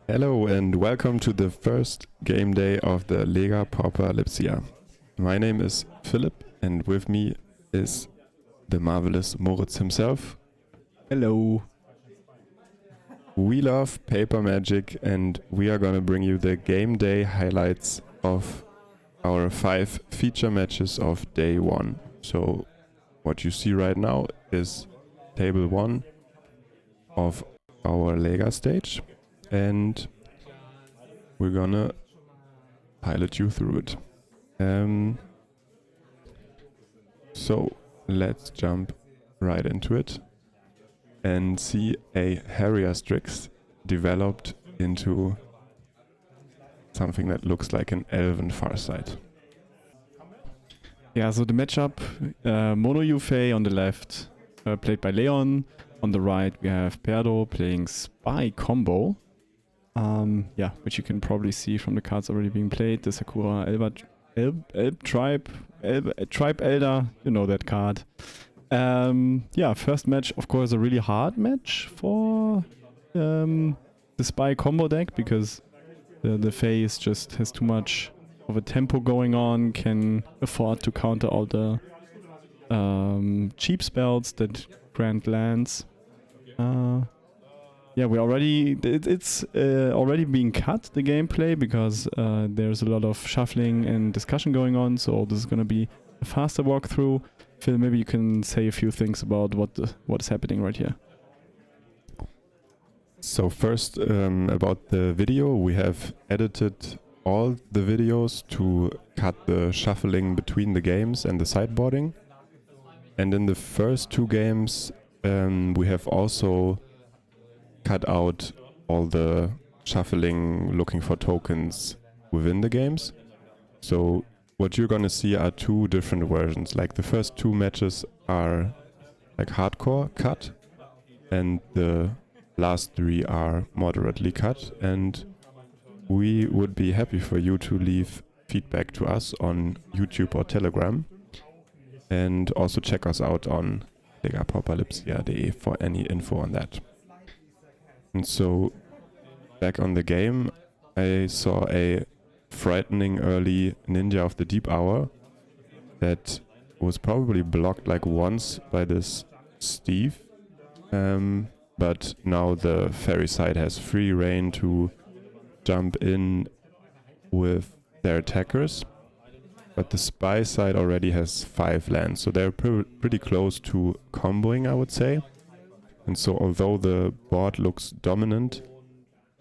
Hello and welcome to the first game day of the Lega Pauper Lipsia. My name is Philip and with me is the marvelous Moritz himself. Hello. We love paper magic and we are gonna bring you the game day highlights of our 5 feature matches of day 1. So what you see right now is table 1 of our Lega stage. And we're gonna pilot you through it. So let's jump right into it and see a Harrier Strix developed into something that looks like an elven Farsight. Yeah, so the matchup, Mono Yufei on the left, played by Leon. On the right we have Perdo playing Spy Combo. Which you can probably see from the cards already being played. The Sakura Tribe Elder, you know that card. First match, of course, a really hard match for the Spy combo deck because the Fae just has too much of a tempo going on, can afford to counter all the cheap spells that grant lands. We already it's already being cut, the gameplay, because there's a lot of shuffling and discussion going on, so this is gonna be a faster walkthrough. Phil, maybe you can say a few things about what is happening right here. So first, about the video, we have edited all the videos to cut the shuffling between the games and the sideboarding. And in the first 2 games, we have also cut out all the shuffling, looking for tokens within the games. So what you're gonna see are 2 different versions. Like the first 2 matches are like hardcore cut, and the last 3 are moderately cut. And we would be happy for you to leave feedback to us on YouTube or Telegram, and also check us out on legapauperlipsia.de for any info on that. And so, back on the game, I saw a frightening early Ninja of the Deep Hour that was probably blocked like once by this Steve. But now the fairy side has free reign to jump in with their attackers. But the spy side already has 5 lands, so they're pretty close to comboing, I would say. And so although the board looks dominant,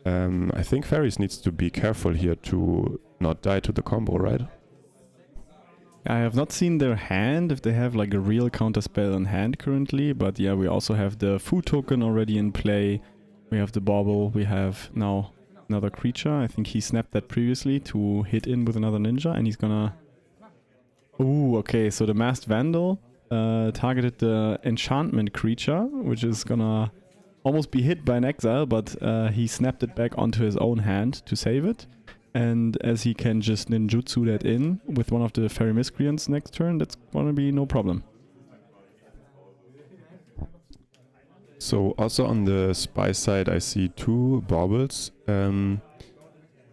I think Fairies needs to be careful here to not die to the combo, right? I have not seen their hand, if they have like a real counter spell in hand currently, but yeah, we also have the food token already in play. We have the bauble, we have now another creature. I think he snapped that previously to hit in with another ninja, and he's gonna... Ooh, okay, so the Masked Vandal targeted the enchantment creature, which is gonna almost be hit by an exile, but he snapped it back onto his own hand to save it. And as he can just ninjutsu that in with one of the fairy miscreants next turn, that's gonna be no problem. So also on the spy side I see 2 baubles,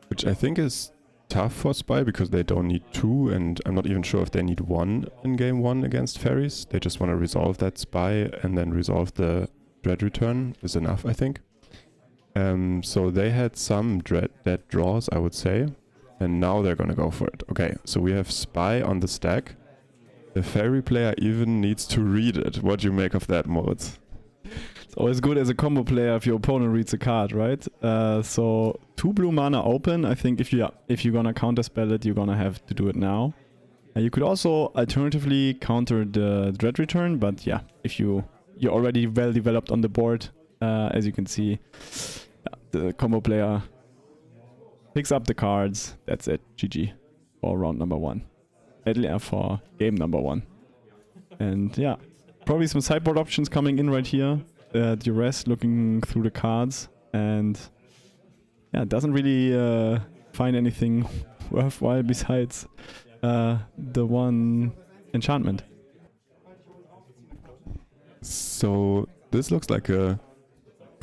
which I think is tough for spy because they don't need 2, and I'm not even sure if they need 1 in game 1 against fairies. They just want to resolve that spy, and then resolve the dread return is enough, I think. So they had some dead draws, I would say, and now they're gonna go for it. Okay, so we have spy on the stack. The fairy player even needs to read it. What do you make of that, Moritz? It's always good as a combo player if your opponent reads a card, right? So 2 blue mana open. I think if you're gonna counterspell it, you're gonna have to do it now. You could also alternatively counter the dread return, but yeah, if you're already well developed on the board, as you can see, the combo player picks up the cards. That's it. GG for round number 1. For game number 1. And yeah, probably some sideboard options coming in right here. Duress looking through the cards, and yeah, doesn't really find anything worthwhile besides the one enchantment. So this looks like a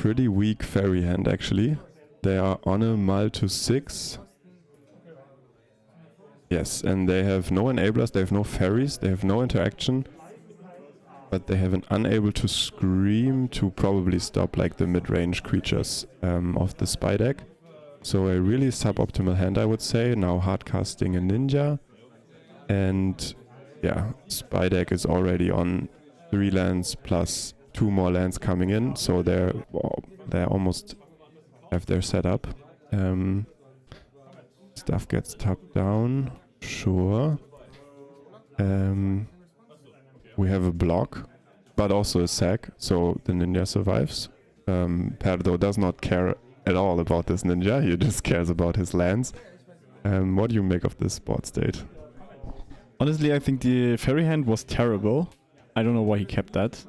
pretty weak fairy hand actually. They are on a mile to 6. Yes, and they have no enablers, they have no fairies, they have no interaction. But they have an unable to scream to probably stop like the mid-range creatures of the spy deck. So a really suboptimal hand, I would say. Now hardcasting a ninja. And yeah, spy deck is already on 3 lands plus 2 more lands coming in. So they're almost have their setup. Stuff gets tapped down. Sure. We have a block, but also a sack, so the ninja survives. Perdo does not care at all about this ninja, he just cares about his lands. What do you make of this board state? Honestly, I think the fairy hand was terrible. I don't know why he kept that.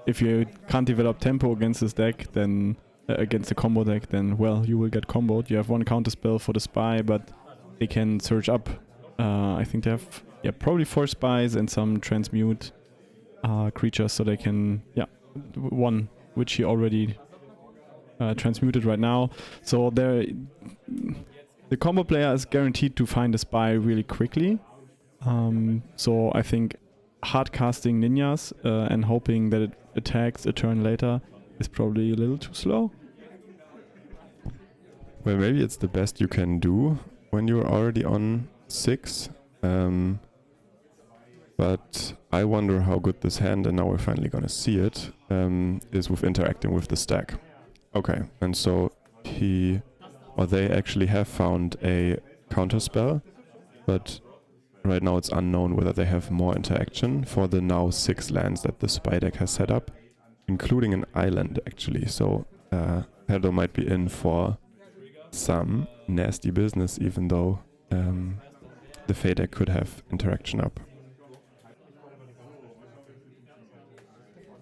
If you can't develop tempo against this deck, then against the combo deck, then well, you will get comboed. You have 1 counter spell for the spy, but they can surge up. I think they have probably 4 spies and some transmute creatures, so they can 1 which he already transmuted right now. So the combo player is guaranteed to find a spy really quickly. So I think hard casting ninjas and hoping that it attacks a turn later is probably a little too slow. Well, maybe it's the best you can do when you're already on 6. But I wonder how good this hand, and now we're finally gonna see it, is with interacting with the stack. Okay, and so they actually have found a counter spell, but right now it's unknown whether they have more interaction for the now 6 lands that the spy deck has set up, including an island actually. So Perdo might be in for some nasty business, even though the Fey deck could have interaction up.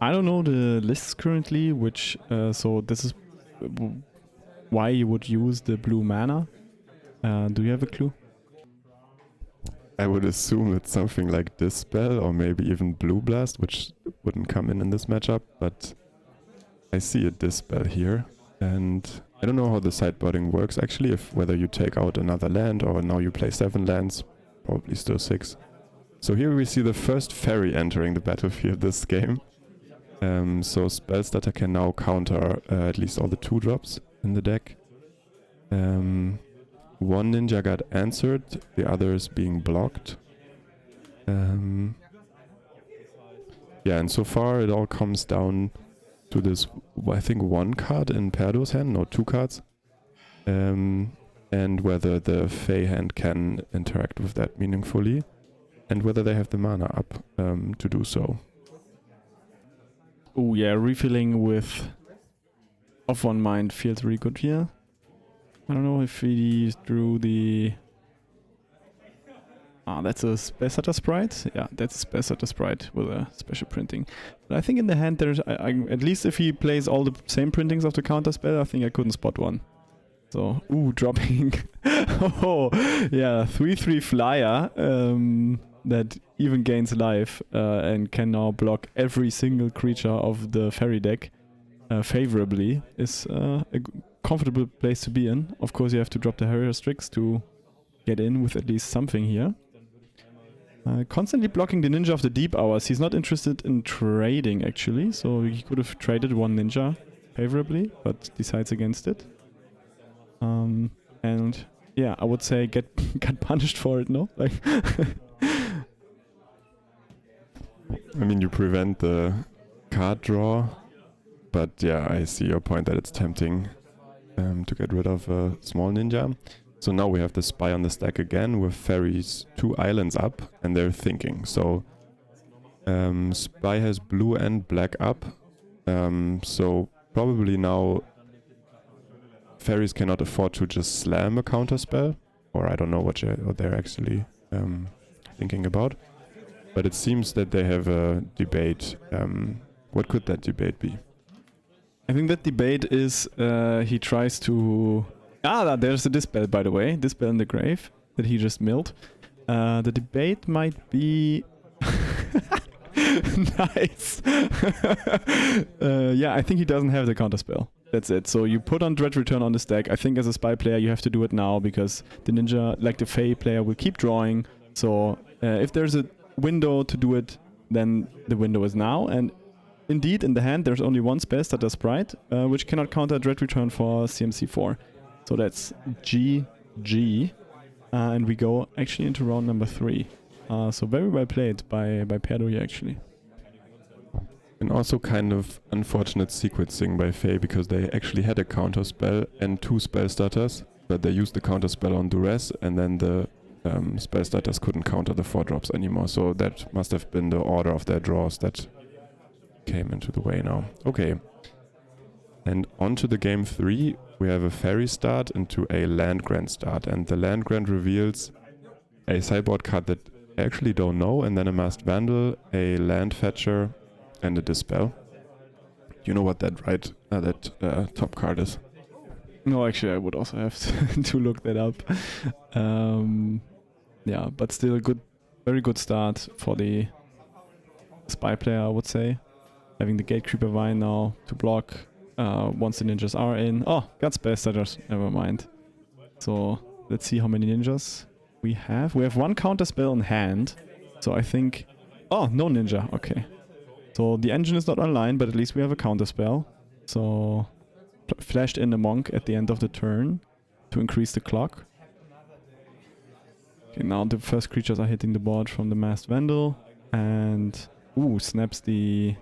I don't know the lists currently, which so this is why you would use the blue mana. Do you have a clue? I would assume it's something like Dispel or maybe even Blue Blast, which wouldn't come in this matchup, but I see a Dispel here, and I don't know how the sideboarding works actually, whether you take out another land or now you play 7 lands, probably still 6. So here we see the first fairy entering the battlefield this game. So Spellstarter can now counter at least all the 2-drops in the deck. 1 ninja got answered, the others being blocked. Yeah, and so far it all comes down to this, I think 1 card in Perdo's hand, no 2 cards. And whether the Fey hand can interact with that meaningfully, and whether they have the mana up to do so. Oh yeah, refilling with Off One Mind feels really good here. I don't know if he drew the... that's a Spellstarter sprite? Yeah, that's a Spellstarter sprite with a special printing. But I think in the hand there's... at least if he plays all the same printings of the counter spell, I think I couldn't spot one. So, dropping... oh, yeah, 3/3 flyer that even gains life and can now block every single creature of the fairy deck favorably is a comfortable place to be in. Of course, you have to drop the Harrier Strix to get in with at least something here. Constantly blocking the Ninja of the Deep Hours. He's not interested in trading, actually, so he could have traded 1 Ninja favorably, but decides against it. And yeah, I would say get punished for it, no? Like I mean, you prevent the card draw, but yeah, I see your point that it's tempting to get rid of a small ninja. So now we have the spy on the stack again with fairies 2 islands up, and they're thinking. So spy has blue and black up, so probably now fairies cannot afford to just slam a counter spell, or I don't know what they're actually thinking about. But it seems that they have a debate. What could that debate be? I think that debate is he tries to... there's the Dispel, by the way. Dispel in the grave that he just milled. The debate might be... Nice. Yeah, I think he doesn't have the counter spell. That's it. So you put on Dread Return on the stack. I think as a spy player you have to do it now because the ninja, like the Fey player, will keep drawing. So if there's a window to do it, then the window is now. And indeed, in the hand there's only one spell starter sprite, which cannot counter Dread Return for CMC4. So that's GG. And we go actually into round number 3. So very well played by Perdo here actually. And also kind of unfortunate sequencing by Faye because they actually had a counter spell and 2 spell starters, but they used the counter spell on Duress and then the spell starters couldn't counter the 4 drops anymore. So that must have been the order of their draws that came into the way now. Okay. And on to the game 3, we have a fairy start into a land grant start, and the land grant reveals a sideboard card that I actually don't know, and then a masked vandal, a land fetcher, and a dispel. You know what that top card is? No, actually I would also have to look that up. Yeah, but still a very good start for the spy player, I would say. Having the Gatecreeper Vine now to block once the ninjas are in. Oh, got spell starters, never mind. So let's see how many ninjas we have. We have 1 counter spell in hand. So I think... Oh, no ninja, okay. So the engine is not online, but at least we have a counter spell. So flashed in a monk at the end of the turn to increase the clock. Okay, now the first creatures are hitting the board from the masked vandal. And snaps the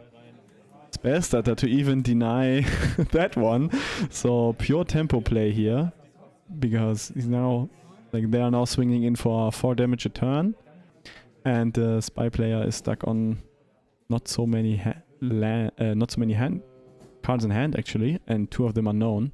spell starter to even deny that one. So pure tempo play here. Because he's now they are now swinging in for 4 damage a turn. And the spy player is stuck on not so many cards in hand actually, and 2 of them are known.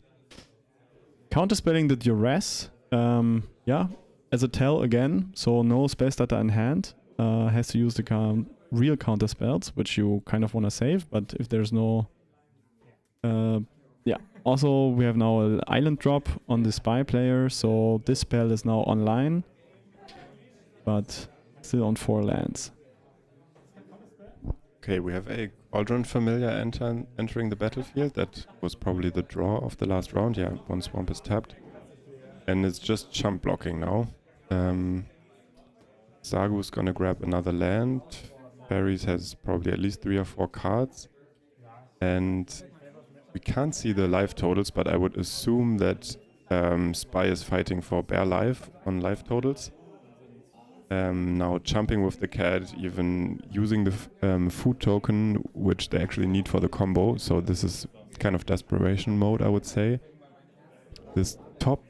Counterspelling the Duress, yeah, as a tell again, so no spell starter in hand, has to use the real counter spells, which you kind of want to save, but if there's no... yeah, also we have now an island drop on the spy player, so this spell is now online, but still on 4 lands. Okay, we have a Aldron Familiar entering the battlefield. That was probably the draw of the last round. Yeah, 1 swamp is tapped. And it's just chump blocking now. Zagu's gonna grab another land. Fairies has probably at least 3 or 4 cards. And we can't see the life totals, but I would assume that Spy is fighting for bare life on life totals. Now jumping with the cat, even using the food token, which they actually need for the combo. So this is kind of desperation mode, I would say. This top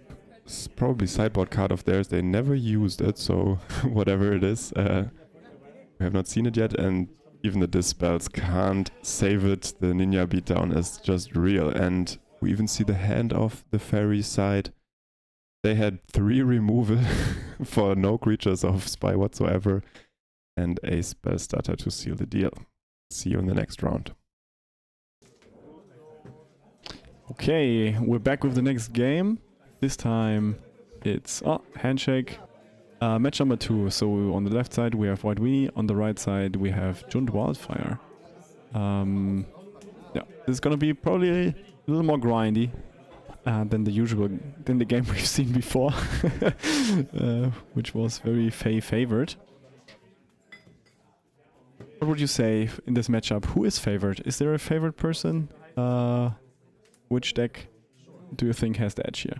probably sideboard card of theirs, they never used it, so whatever it is, we have not seen it yet, and even the dispels can't save it. The ninja beatdown is just real, and we even see the hand of the fairy side. They had 3 removal for no creatures of spy whatsoever, and a spell starter to seal the deal. See you in the next round. Okay, we're back with the next game. This time it's handshake. Match number 2. So on the left side we have White Weenie, on the right side we have Jund Wildfire. Yeah, this is gonna be probably a little more grindy than the game we've seen before, which was very favored. What would you say in this matchup? Who is favored? Is there a favorite person? Which deck do you think has the edge here?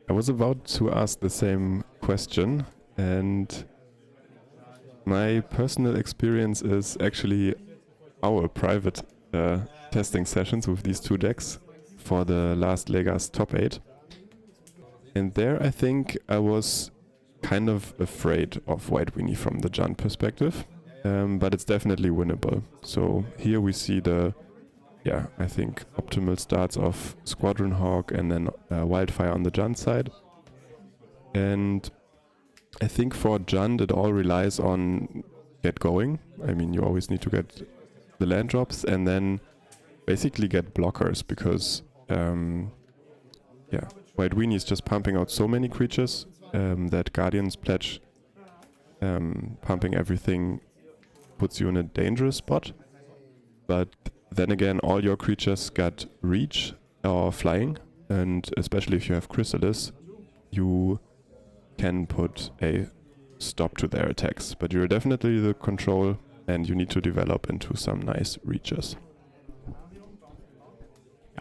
I was about to ask the same question, and my personal experience is actually our private testing sessions with these 2 decks for the last Lega's top 8. And there I think I was kind of afraid of White Weenie from the Jund perspective, but it's definitely winnable. So here we see the, I think optimal starts of Squadron Hawk and then Wildfire on the Jund side. And I think for Jund it all relies on get going. I mean, you always need to get the land drops and then basically get blockers, because White Weenie is just pumping out so many creatures that Guardian's Pledge pumping everything puts you in a dangerous spot. But then again, all your creatures got reach or flying, and especially if you have Chrysalis, you can put a stop to their attacks. But you're definitely the control, and you need to develop into some nice reaches.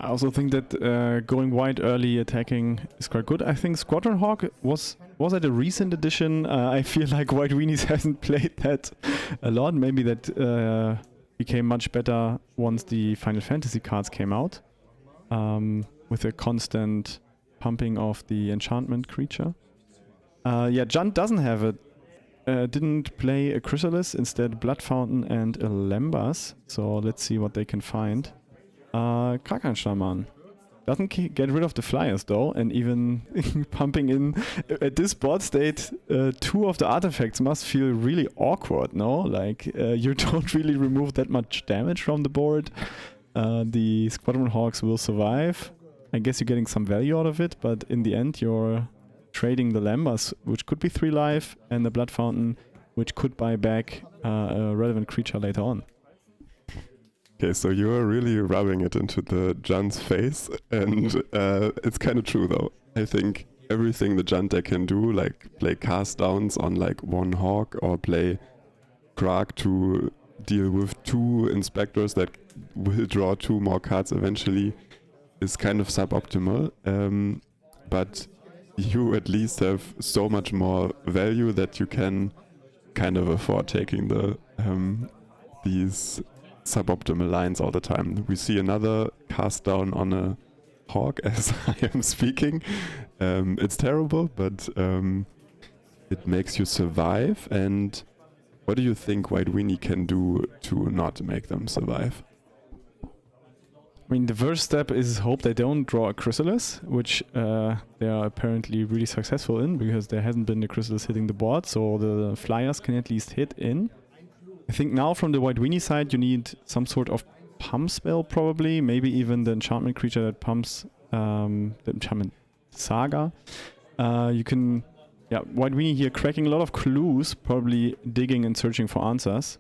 I also think that going wide early attacking is quite good. I think Squadron Hawk was it a recent addition? I feel like White Weenies hasn't played that a lot. Maybe that became much better once the Final Fantasy cards came out, with a constant pumping of the enchantment creature. Yeah, Junt doesn't have it. Didn't play a Chrysalis, instead Blood Fountain and a Lembas. So let's see what they can find. Kraken Shaman doesn't get rid of the flyers though, and even pumping in at this board state, 2 of the artifacts must feel really awkward, no? Like you don't really remove that much damage from the board. The Squadron Hawks will survive. I guess you're getting some value out of it, but in the end you're trading the Lambas, which could be 3 life, and the Blood Fountain, which could buy back a relevant creature later on. Okay, so you're really rubbing it into the Junt's face, and it's kind of true though. I think everything the Junt deck can do, like play cast downs on like 1 Hawk, or play Krag to deal with 2 Inspectors that will draw 2 more cards eventually, is kind of suboptimal. But you at least have so much more value that you can kind of afford taking the these suboptimal lines all the time. We see another cast down on a Hawk as I am speaking. It's terrible, but it makes you survive. And what do you think White Weenie can do to not make them survive? I mean, the first step is hope they don't draw a Chrysalis, which they are apparently really successful in, because there hasn't been a Chrysalis hitting the board, so the flyers can at least hit in. I think now from the White Weenie side you need some sort of pump spell probably, maybe even the enchantment creature that pumps the enchantment saga. You can, yeah, White Weenie here cracking a lot of clues, probably digging and searching for answers.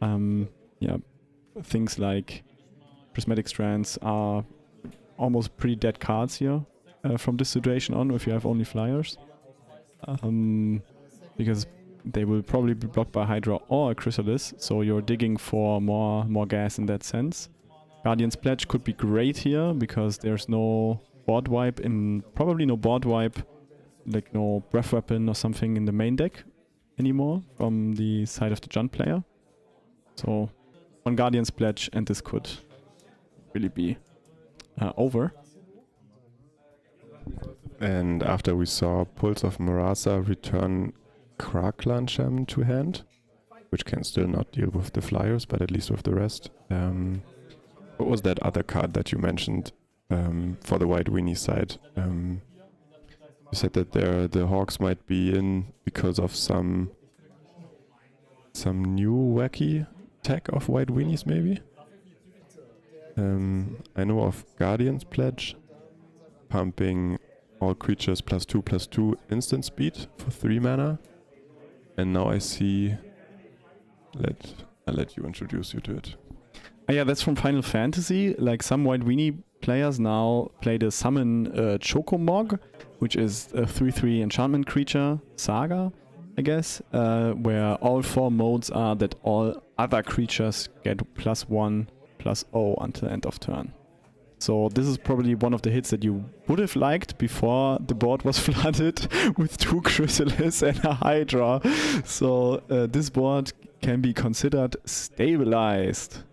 Yeah, things like Prismatic Strands are almost pretty dead cards here from this situation on, if you have only flyers. Because they will probably be blocked by Hydra or a Chrysalis, so you're digging for more gas in that sense. Guardian's Pledge could be great here, because there's no board wipe, probably no board wipe, like no breath weapon or something in the main deck anymore from the side of the Junt player. So one Guardian's Pledge and this could really be over. And after we saw Pulse of Marasa return Kraklan Shaman to hand, which can still not deal with the flyers, but at least with the rest. What was that other card that you mentioned for the White Weenie side? You said that the Hawks might be in because of some new wacky tech of White Weenies, maybe? I know of Guardian's Pledge, pumping all creatures +2/+2 instant speed for 3 mana. And now I see... I'll let you introduce you to it. Yeah, that's from Final Fantasy. Like, some White Weenie players now play the summon Chocomog, which is a 3/3 enchantment creature, Saga, I guess, where all 4 modes are that all other creatures get +1/+0 until end of turn. So this is probably one of the hits that you would have liked before the board was flooded with 2 Chrysalis and a Hydra. So this board can be considered stabilized.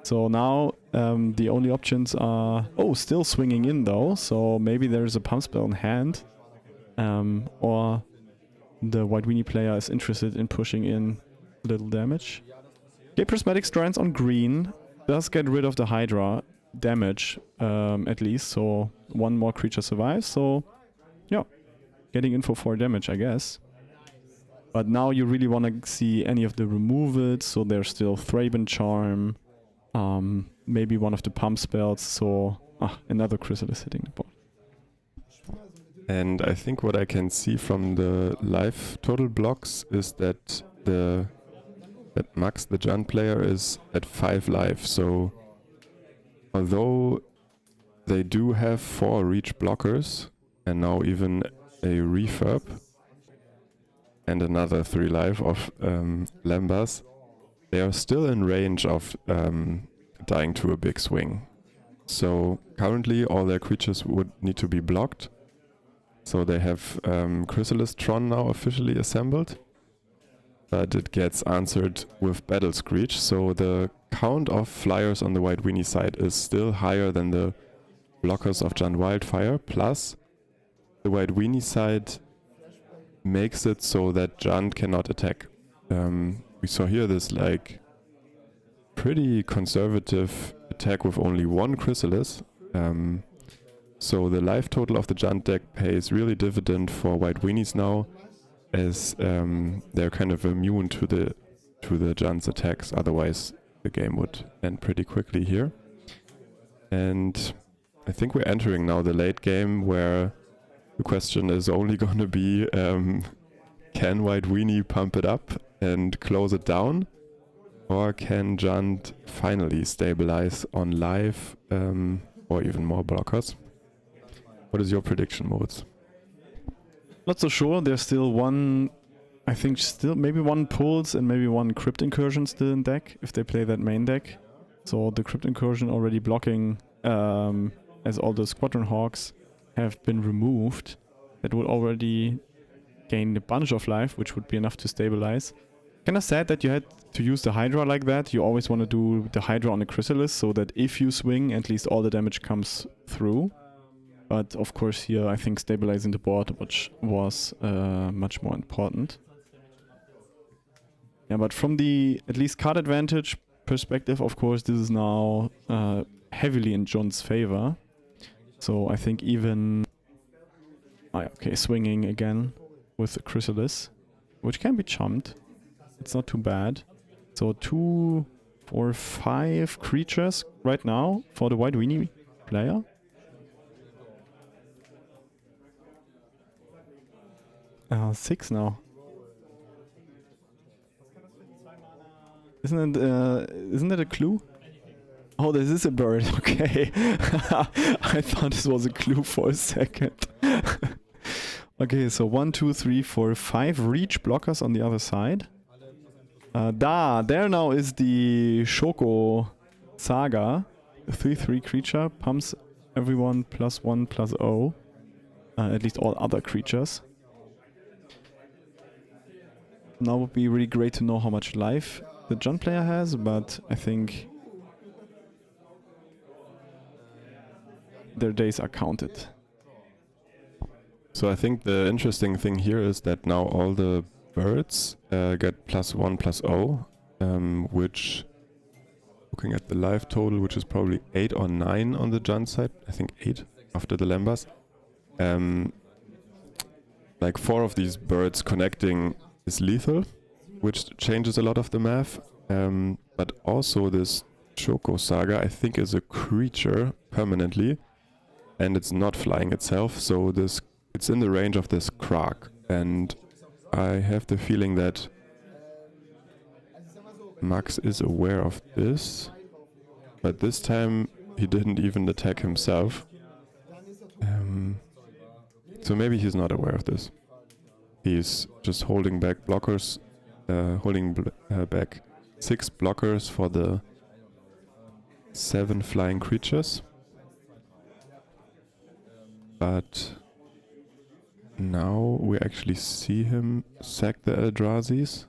So now the only options are... Oh, still swinging in though. So maybe there's a pump spell in hand. Or the White Weenie player is interested in pushing in a little damage. Okay, Prismatic Strands on green does get rid of the Hydra damage, at least, so 1 more creature survives, so yeah, getting in for 4 damage, I guess. But now you really want to see any of the removals, so there's still Thraben Charm, maybe one of the pump spells, so another Chrysalis hitting the board. And I think what I can see from the life total blocks is that the that Max, the Junt player, is at 5 life. So although they do have 4 reach blockers and now even a refurb and another 3 life of Lambas, they are still in range of dying to a big swing. So currently all their creatures would need to be blocked. So they have Chrysalis Tron now officially assembled, but it gets answered with Battle Screech. So the count of flyers on the White Weenie side is still higher than the blockers of Junt Wildfire, plus the White Weenie side makes it so that Junt cannot attack. We saw here this like pretty conservative attack with only 1 Chrysalis. So the life total of the Junt deck pays really dividend for White Weenies now, as they're kind of immune to the Junt's attacks. Otherwise, the game would end pretty quickly here. And I think we're entering now the late game, where the question is only going to be, can White Weenie pump it up and close it down? Or can Junt finally stabilize on life or even more blockers? What is your prediction, Moritz? Not so sure. There's still one, I think still maybe 1 Pulse and maybe 1 Crypt Incursion still in deck if they play that main deck. So the Crypt Incursion already blocking, as all the Squadron Hawks have been removed. That would already gain a bunch of life, which would be enough to stabilize. Kinda sad that you had to use the Hydra like that. You always want to do the Hydra on a Chrysalis, so that if you swing, at least all the damage comes through. But of course here I think stabilizing the board, which was much more important. Yeah, but from the at least card advantage perspective, of course, this is now heavily in Junt's favor. So I think even... okay, swinging again with the Chrysalis, which can be chumped. It's not too bad. So 2, 4, 5 creatures right now for the White Weenie player. Six now. Isn't that a clue? Oh, this is a bird. Okay. I thought this was a clue for a second. Okay, so 1, 2, 3, 4, 5 reach blockers on the other side. There now is the Shoko Saga. A 3/3 creature. Pumps everyone +1/+0. At least all other creatures. Now would be really great to know how much life the Junt player has, but I think their days are counted. So I think the interesting thing here is that now all the birds get +1/+0, which, looking at the life total, which is probably 8 or 9 on the Junt side, I think 8 after the Lambas. Like 4 of these birds connecting is lethal, which changes a lot of the math. But also this Shoko Saga, I think, is a creature permanently, and it's not flying itself, so it's in the range of this Krark. And I have the feeling that Max is aware of this, but this time he didn't even attack himself. So maybe he's not aware of this. He's just holding back blockers, back 6 blockers for the 7 flying creatures. But now we actually see him sack the Eldrazi's.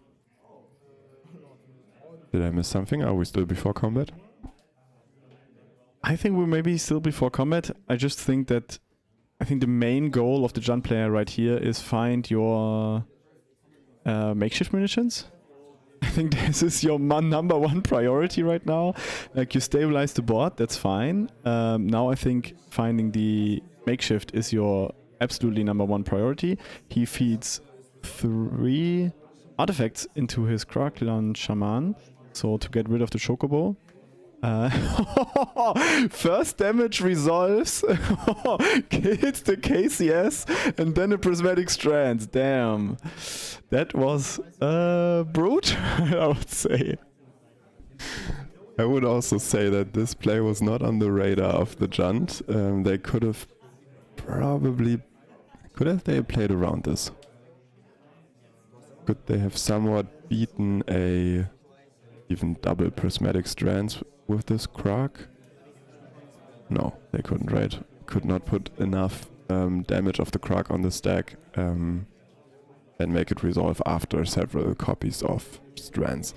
Did I miss something? Are we still before combat? I think we're maybe still before combat. I just think that the main goal of the Junt player right here is find your makeshift munitions. I think this is your number 1 priority right now. Like, you stabilize the board, that's fine. Now I think finding the makeshift is your absolutely number 1 priority. He feeds 3 artifacts into his Kraklan Shaman, so to get rid of the Chocobo. First damage resolves, kills the KCS, and then a prismatic strands. Damn, that was brutal, I would say. I would also say that this play was not on the radar of the Junt. They could have they played around this? Could they have somewhat beaten a even double prismatic strands with this Krark? No, they couldn't, right? Could not put enough damage of the Krark on the stack and make it resolve after several copies of strands.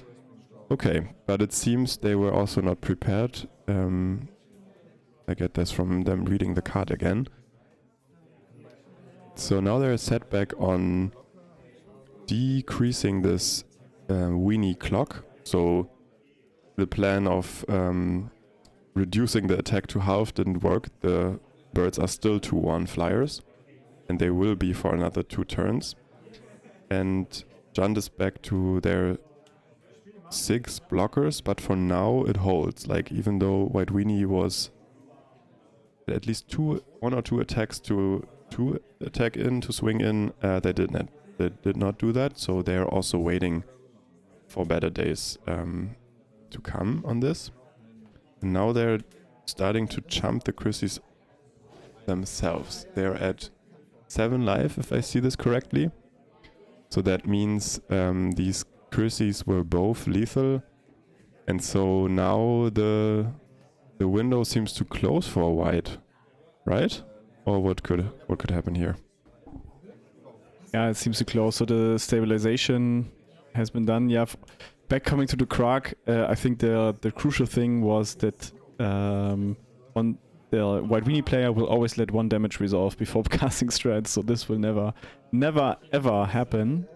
Okay, but it seems they were also not prepared. I get this from them reading the card again. So now they're set back on decreasing this weenie clock. So the plan of reducing the attack to half didn't work. The birds are still 2/1 flyers, and they will be for another 2 turns. And Junt is back to their 6 blockers, but for now it holds. Like, even though White Weenie was at least 1 or 2 attacks to attack in, to swing in, they did not do that. So they are also waiting for better days to come on this. And now they're starting to chump the Chrissies themselves. They're at 7 life, if I see this correctly. So that means these Chrissies were both lethal, and so now the window seems to close for White, right? Or what could happen here? Yeah, it seems to close. So the stabilization has been done. Yeah, back coming to the Krark, I think the crucial thing was that the White Weenie player will always let 1 damage resolve before casting strats, so this will never ever happen.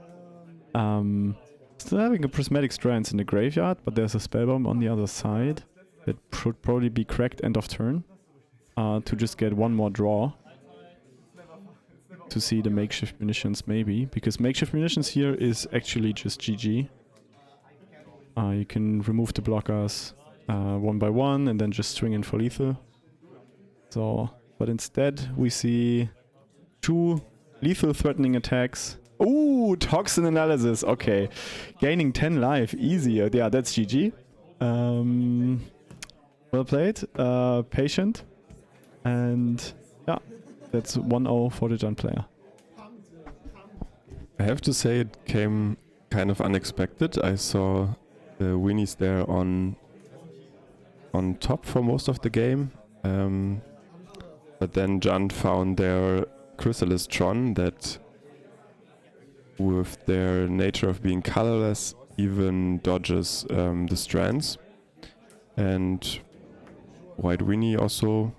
Still having a prismatic strands in the graveyard, but there's a spellbomb on the other side that should probably be cracked end of turn to just get 1 more draw to see the makeshift munitions, maybe, because makeshift munitions here is actually just GG. You can remove the blockers 1 by 1 and then just swing in for lethal. So, but instead we see 2 lethal threatening attacks. Ooh, toxin analysis. Okay, gaining 10 life, easier. Yeah, that's GG. Well played, patient, and yeah, that's 1-0 for the Junt player. I have to say it came kind of unexpected. I saw the Weenies there on top for most of the game, but then Junt found their Chrysalis Tron that, with their nature of being colorless, even dodges the strands. And White Weenie also,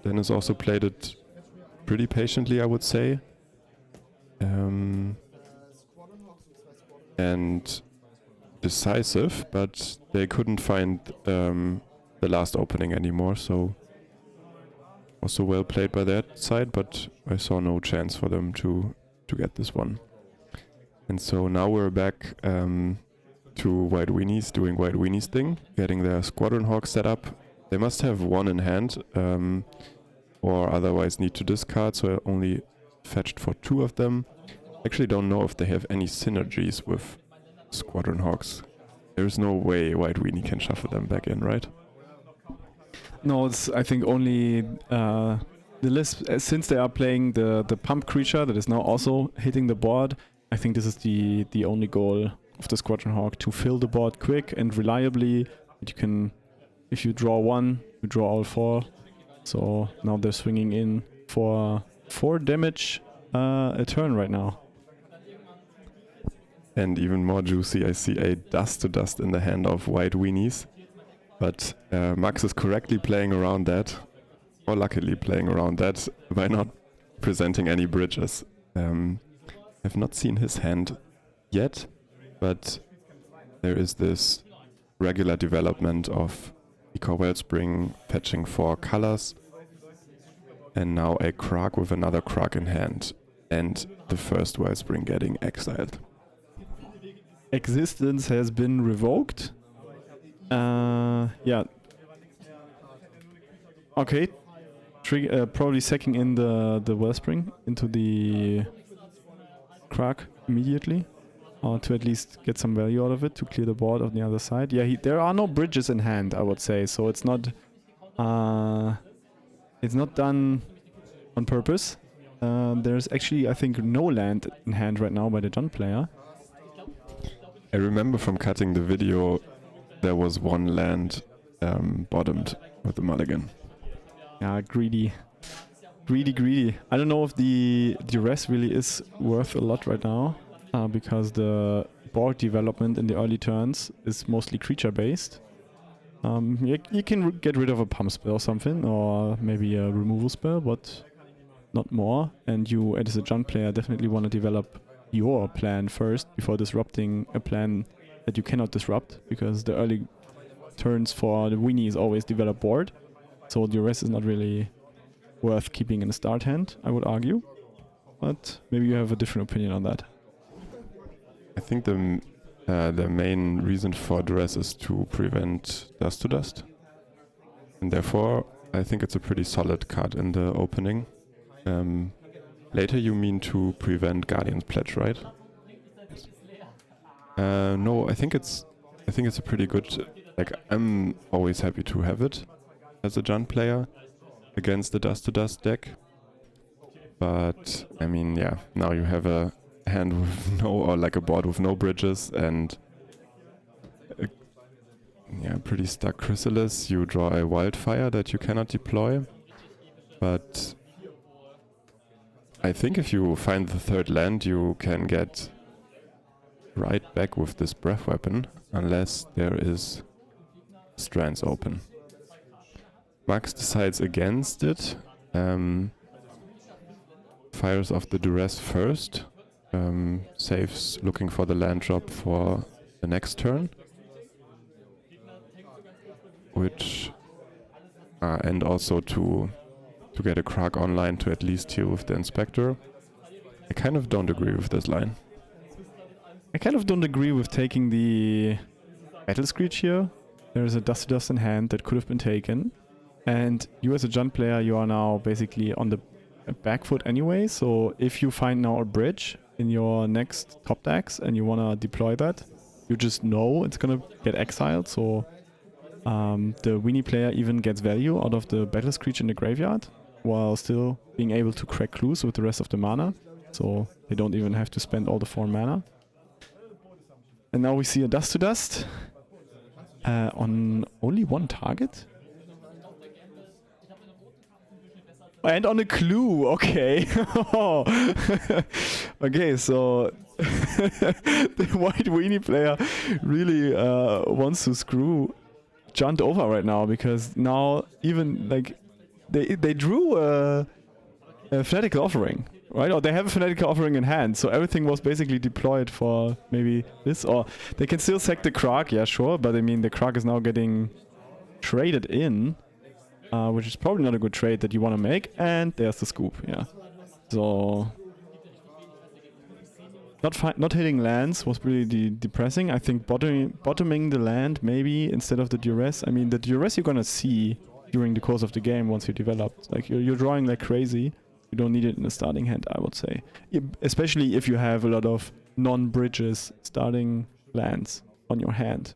Dennis also played it pretty patiently, I would say. And decisive, but they couldn't find the last opening anymore, so also well played by that side, but I saw no chance for them to get this one. And so now we're back to White Weenies doing White Weenies thing, getting their Squadron Hawk set up. They must have 1 in hand, or otherwise need to discard, so I only fetched for 2 of them. Actually don't know if they have any synergies with Squadron Hawks. There's no way White Weenie can shuffle them back in, right? No, it's, I think, only the list, since they are playing the pump creature that is now also hitting the board. I think this is the only goal of the Squadron Hawk, to fill the board quick and reliably. You can, if you draw 1, you draw all 4. So now they're swinging in for 4 damage a turn right now. And even more juicy, I see a dust to dust in the hand of White Weenies. But Max is correctly playing around that, or luckily playing around that, by not presenting any bridges. I've not seen his hand yet, but there is this regular development of Eco Wellspring fetching 4 colors, and now a Krark with another Krark in hand, and the first Wellspring getting exiled. Existence has been revoked, Yeah. Okay. Probably sacking in the Wellspring into the Crack immediately. Or to at least get some value out of it to clear the board on the other side. Yeah, there are no bridges in hand, I would say. So it's not done on purpose. There's actually, I think, no land in hand right now by the John player. I remember from cutting the video, there was one land bottomed with the mulligan. Yeah, greedy. Greedy. I don't know if the rest really is worth a lot right now. Because the board development in the early turns is mostly creature based. You can get rid of a pump spell or something, or maybe a removal spell, but not more. And you, as a Jund player, definitely want to develop your plan first before disrupting a plan that you cannot disrupt, because the early turns for the Weenies always develop board. So the rest is not really worth keeping in the start hand, I would argue. But maybe you have a different opinion on that. I think the main reason for duress is to prevent dust to dust, and therefore I think it's a pretty solid card in the opening. Later you mean to prevent Guardian's Pledge, right? No, I think it's a pretty good. Like, I'm always happy to have it as a Jund player against the dust to dust deck, but I mean, yeah, now you have a hand with a board with no bridges and pretty stuck Chrysalis. You draw a Wildfire that you cannot deploy, but I think if you find the third land, you can get right back with this Breath Weapon, unless there is Strands open. Max decides against it, fires off the duress first, saves looking for the land drop for the next turn, which and also to get a Krag online to at least heal with the Inspector. I kind of don't agree with this line. I kind of don't agree with taking the Battle Screech here. There is a Dust to Dust in hand that could have been taken, and you as a Jund player, you are now basically on the back foot anyway. So if you find now a bridge in your next top decks and you want to deploy that, you just know it's gonna get exiled. So the Weenie player even gets value out of the Battle Screech in the graveyard, while still being able to crack clues with the rest of the mana. So they don't even have to spend all the 4 mana. And now we see a Dust to Dust on only one target. And on a clue, okay. Okay, so the white Weenie player really wants to screw Jund over right now, because now even like they drew a Fanatical Offering, right? Or they have a Fanatical Offering in hand, so everything was basically deployed for maybe this, or they can still sack the Krag, yeah, sure, but I mean the Krag is now getting traded in. Which is probably not a good trade that you want to make, and there's the scoop, yeah. So not hitting lands was really depressing. I think bottoming the land maybe instead of the duress. I mean, the duress you're gonna see during the course of the game once you develop. Like you're drawing like crazy. You don't need it in the starting hand, I would say. Especially if you have a lot of non-bridges starting lands on your hand.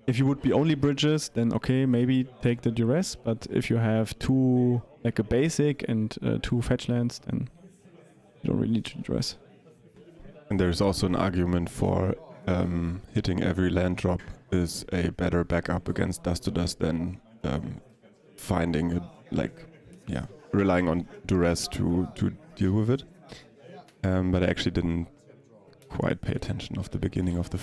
If you would be only bridges, then okay, maybe take the duress. But if you have 2, like a basic and 2 fetch lands, then you don't really need to duress. And there's also an argument for hitting every land drop is a better backup against Dust to Dust than finding it, relying on duress to deal with it. But I actually didn't quite pay attention of the beginning of the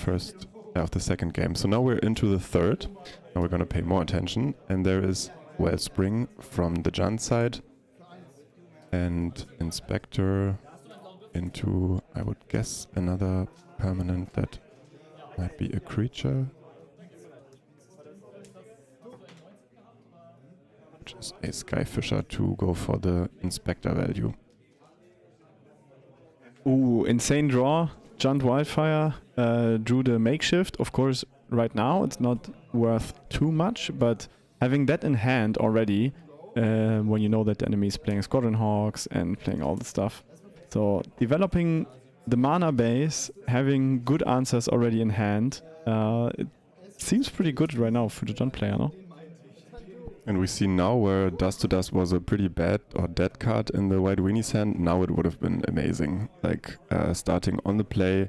second game. So now we're into the third. Now we're going to pay more attention. And there is Wellspring from the Jund side. And Inspector into, I would guess, another permanent that might be a creature. Which is a Skyfisher to go for the Inspector value. Ooh, insane draw. Junt Wildfire drew the makeshift. Of course, right now it's not worth too much, but having that in hand already, when you know that the enemy is playing Squadron Hawks and playing all the stuff. So developing the mana base, having good answers already in hand, it seems pretty good right now for the Junt player, no? And we see now where Dust to Dust was a pretty bad or dead card in the White Weenies hand. Now it would have been amazing. Like starting on the play,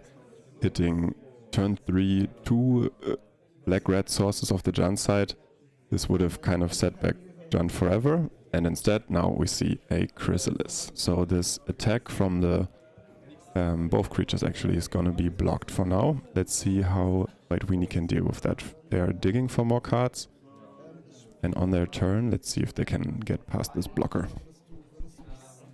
hitting turn 3, 2 black-red sources of the Junt side. This would have kind of set back Junt forever. And instead now we see a Chrysalis. So this attack from the both creatures actually is gonna be blocked for now. Let's see how White Weenie can deal with that. They are digging for more cards. And on their turn, let's see if they can get past this blocker.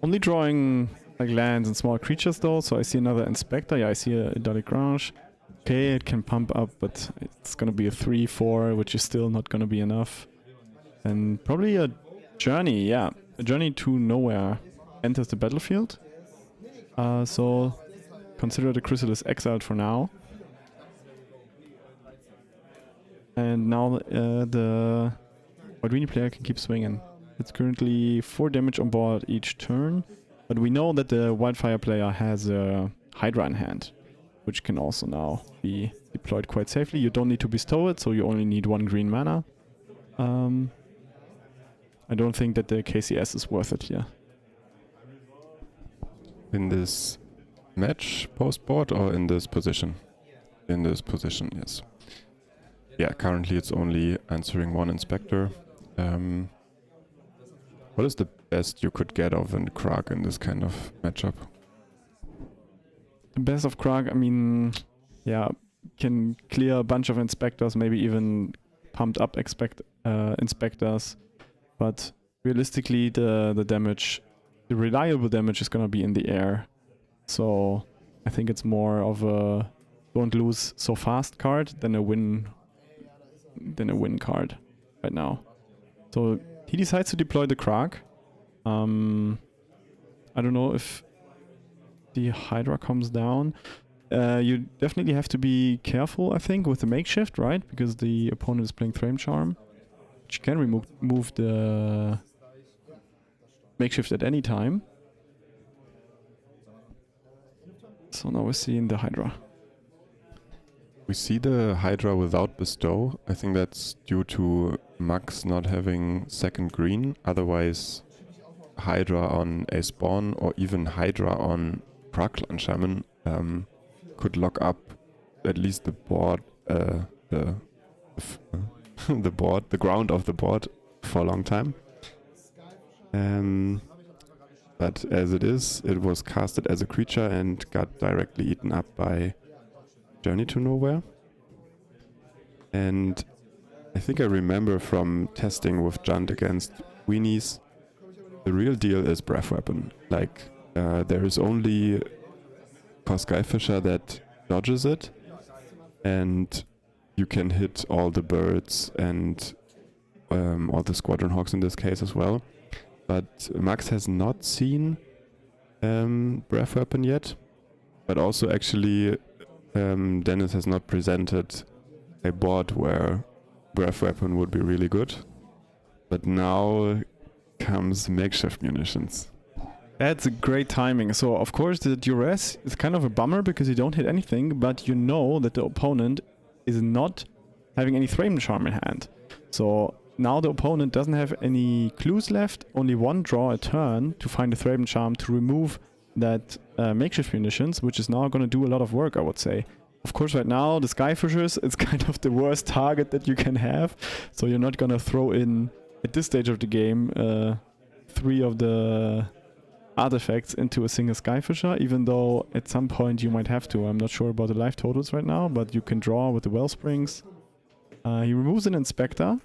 Only drawing like lands and small creatures though, so I see another Inspector. Yeah, I see a Idiotic Grange. Okay, it can pump up, but it's gonna be a 3-4, which is still not gonna be enough. And probably a Journey, yeah. A Journey to Nowhere enters the battlefield. So consider the Chrysalis exiled for now. And now the White Weenie player can keep swinging. It's currently 4 damage on board each turn, but we know that the Wildfire player has a Hydra in hand, which can also now be deployed quite safely. You don't need to bestow it, so you only need 1 green mana. I don't think that the KCS is worth it here. In this match post-board or in this position? In this position, yes. Yeah, currently it's only answering 1 Inspector. What is the best you could get of a Krag in this kind of matchup? The best of Krag, I mean, yeah, can clear a bunch of Inspectors, maybe even pumped up Inspectors. But realistically, the damage, the reliable damage is gonna be in the air. So I think it's more of a don't lose so fast card than a win card right now. So he decides to deploy the Krag. I don't know if the Hydra comes down. You definitely have to be careful, I think, with the makeshift, right? Because the opponent is playing Frame Charm, which can move the makeshift at any time. So now we're seeing the Hydra. We see the Hydra without bestow. I think that's due to Max not having second green. Otherwise, Hydra on a spawn or even Hydra on Praklan Shaman could lock up at least the board, the board, the ground of the board for a long time. But as it is, it was casted as a creature and got directly eaten up by Journey to Nowhere. And I think I remember from testing with Junt against Weenies, the real deal is Breath Weapon. Like, there is only Skyfisher that dodges it, and you can hit all the birds and all the Squadron Hawks in this case as well. But Max has not seen Breath Weapon yet, but also actually Dennis has not presented a board where Breath Weapon would be really good. But now comes Makeshift Munitions. That's a great timing. So of course the duress is kind of a bummer because you don't hit anything, but you know that the opponent is not having any Frame Charm in hand. So now the opponent doesn't have any clues left, only 1 draw a turn to find a Frame Charm to remove that Makeshift Munitions, which is now going to do a lot of work, I would say. Of course, right now, the Skyfishers, it's kind of the worst target that you can have. So you're not going to throw in, at this stage of the game, 3 of the artifacts into a single Skyfisher, even though at some point you might have to. I'm not sure about the life totals right now, but you can draw with the Wellsprings. He removes an Inspector,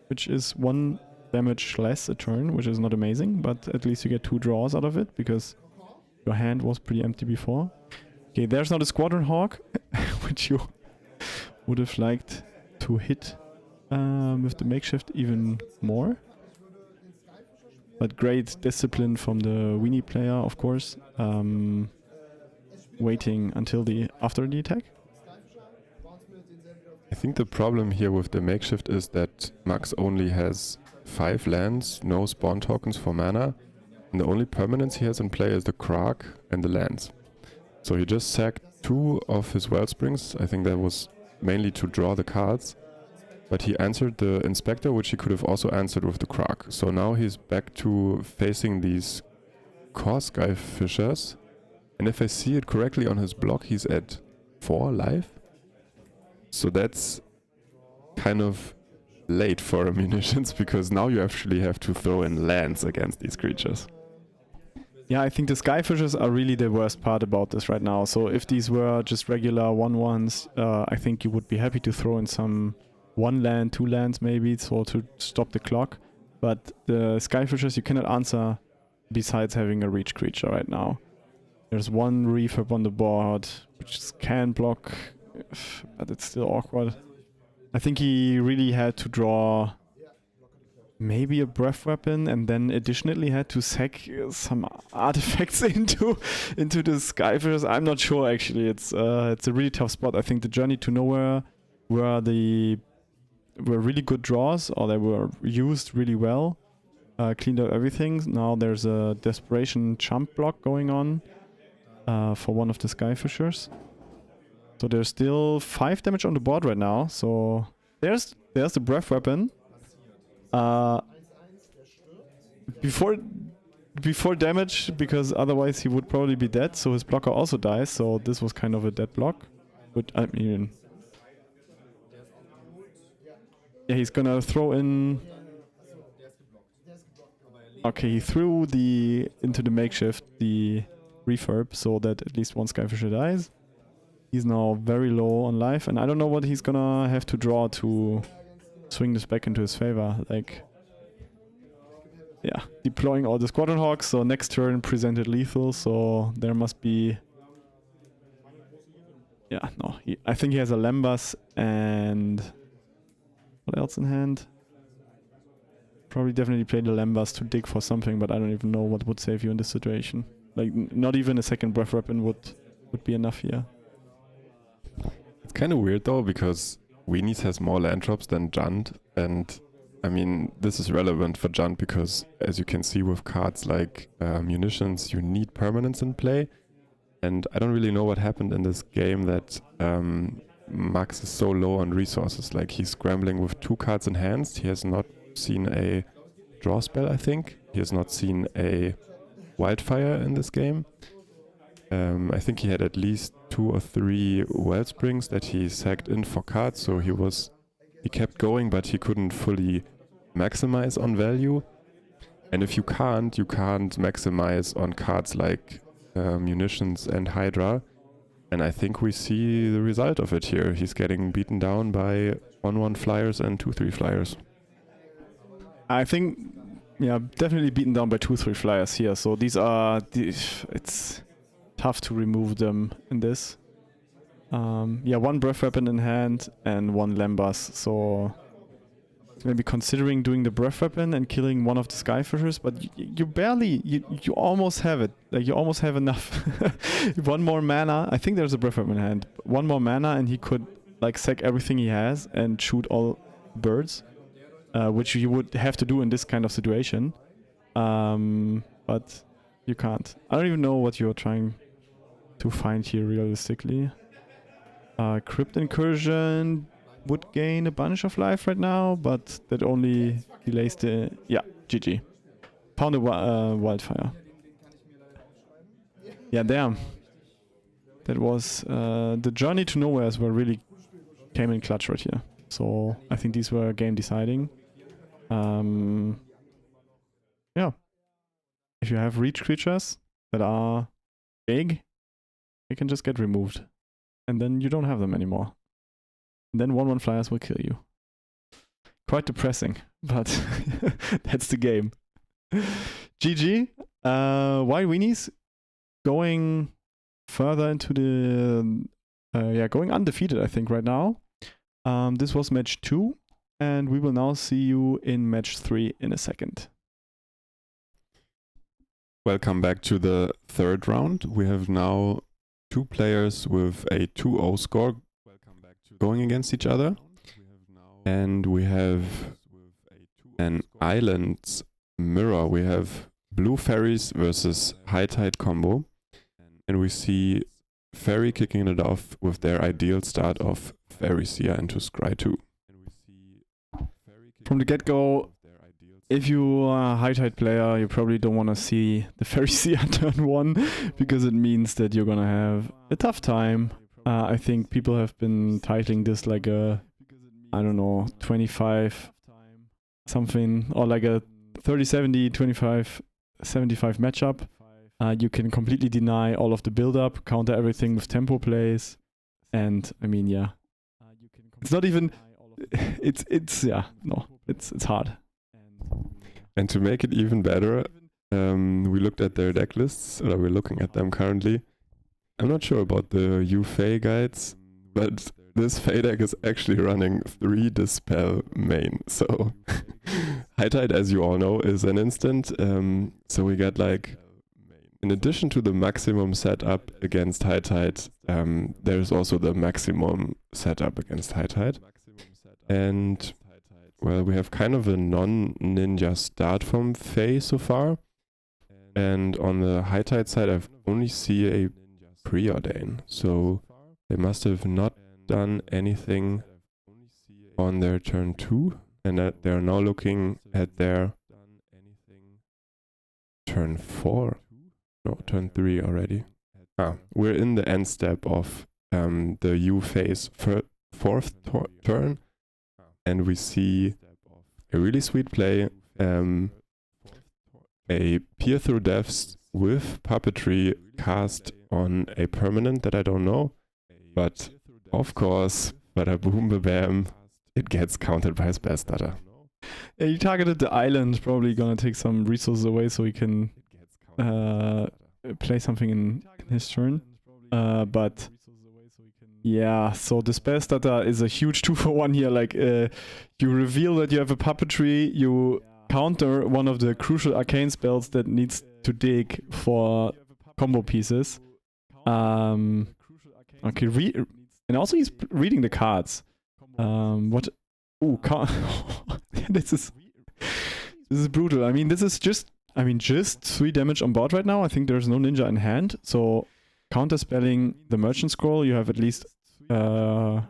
which is 1 damage less a turn, which is not amazing, but at least you get 2 draws out of it, because your hand was pretty empty before. Okay, there's now the Squadron Hawk, which you would have liked to hit with the makeshift even more. But great discipline from the Weenie player, of course. waiting until after the attack? I think the problem here with the makeshift is that Max only has 5 lands, no spawn tokens for mana, and the only permanents he has in play is the Krark and the lands. So he just sacked 2 of his Wellsprings. I think that was mainly to draw the cards, but he answered the Inspector, which he could have also answered with the Krark. So now he's back to facing these Core Skyfishers, and if I see it correctly on his block, he's at 4 life. So that's kind of late for munitions, because now you actually have to throw in lands against these creatures. Yeah, I think the Skyfishers are really the worst part about this right now. So if these were just regular 1/1s, I think you would be happy to throw in some 1 land, 2 lands maybe, so to stop the clock. But the Skyfishers you cannot answer besides having a reach creature right now. There's 1 refurb on the board, which can block, but it's still awkward. I think he really had to draw maybe a breath weapon, and then additionally had to sack some artifacts into the Skyfishers. I'm not sure actually. It's a really tough spot. I think the Journey to Nowhere were really good draws, or they were used really well. Cleaned out everything. Now there's a Desperation Chump block going on for one of the Skyfishers. So there's still 5 damage on the board right now. So there's the breath weapon. Before damage, because otherwise he would probably be dead. So his blocker also dies. So this was kind of a dead block. But I mean, yeah, he's gonna throw in. Okay, he threw into the makeshift the refurb, so that at least 1 Skyfisher dies. He's now very low on life, and I don't know what he's gonna have to draw to swing this back into his favor. Like, yeah, deploying all the Squadron Hawks, so next turn presented lethal, so there must be... Yeah, no, I think he has a Lembas and... What else in hand? Probably definitely play the Lembas to dig for something, but I don't even know what would save you in this situation. Like, not even a second breath weapon would be enough here. It's kind of weird though, because Weenies has more land drops than Junt, and I mean, this is relevant for Junt because, as you can see with cards like Munitions, you need permanence in play, and I don't really know what happened in this game that Max is so low on resources. Like, he's scrambling with 2 cards in hand. He has not seen a draw spell, I think. He has not seen a Wildfire in this game. I think he had at least 2 or 3 Wellsprings that he sacked in for cards, so he kept going, but he couldn't fully maximize on value. And if you can't maximize on cards like Munitions and Hydra. And I think we see the result of it here. He's getting beaten down by 1/1 flyers and 2/3 flyers. I think, yeah, definitely beaten down by 2/3 flyers here. So it's tough to remove them in this. Yeah, 1 breath weapon in hand and 1 Lembas. So maybe considering doing the breath weapon and killing one of the Skyfishers, but you almost have it. Like, you almost have enough. 1 more mana. I think there's a breath weapon in hand. 1 more mana and he could like sack everything he has and shoot all birds, which you would have to do in this kind of situation. But you can't. I don't even know what you're trying to find here realistically. Crypt Incursion would gain a bunch of life right now, but that only delays the... Yeah, GG. Found a Wildfire. Yeah, damn. That was... the Journey to Nowheres were really came in clutch right here. So I think these were game deciding. Yeah. If you have reach creatures that are big, they can just get removed. And then you don't have them anymore. And then 1/1 flyers will kill you. Quite depressing, but that's the game. GG. Wild Weenies going further into the... going undefeated, I think, right now. This was match 2, and we will now see you in match 3 in a second. Welcome back to the 3rd round. We have now two players with a 2-0 score going against each other. And we have an islands mirror. We have blue fairies versus high tide combo. And we see Fairy kicking it off with their ideal start of Fairy Seer into Scry 2. From the get-go, if you are a high tide player, you probably don't want to see the Fairy Seer turn 1 because it means that you're gonna have a tough time. I think people have been titling this like a, I don't know, 25 something, or like a 30-70, 25-75 matchup. You can completely deny all of the build-up, counter everything with tempo plays, and I mean, yeah, it's not even. It's hard. And to make it even better, we looked at their deck lists, or we're looking at them currently. I'm not sure about the Fey guides, but this Fey deck is actually running 3 Dispel main. So High Tide, as you all know, is an instant. So we got like, in addition to the maximum setup against High Tide, there's also the maximum setup against High Tide. And well, we have kind of a non-ninja start from Fey so far. And on the High Tide side, I've only see a preordain. So they must have not done anything on their turn 2. And that they're now looking at their turn 4. No, turn 3 already. We're in the end step of the U phase 4th turn. And we see a really sweet play, a Peer Through Deaths with Puppetry cast on a permanent that I don't know, but of course, bada boom ba bam, it gets countered by his best stutter. Yeah, he targeted the island, probably gonna take some resources away so he can play something in his turn. But yeah, so the spell stutter is a huge 2-for-1 here. Like, you reveal that you have a Puppetry, you counter one of the crucial arcane spells that needs to dig for combo pieces. Okay, and also he's reading the cards. What? Ooh, this is brutal. I mean, this is just 3 damage on board right now. I think there's no ninja in hand, so counterspelling the Merchant Scroll, you have at least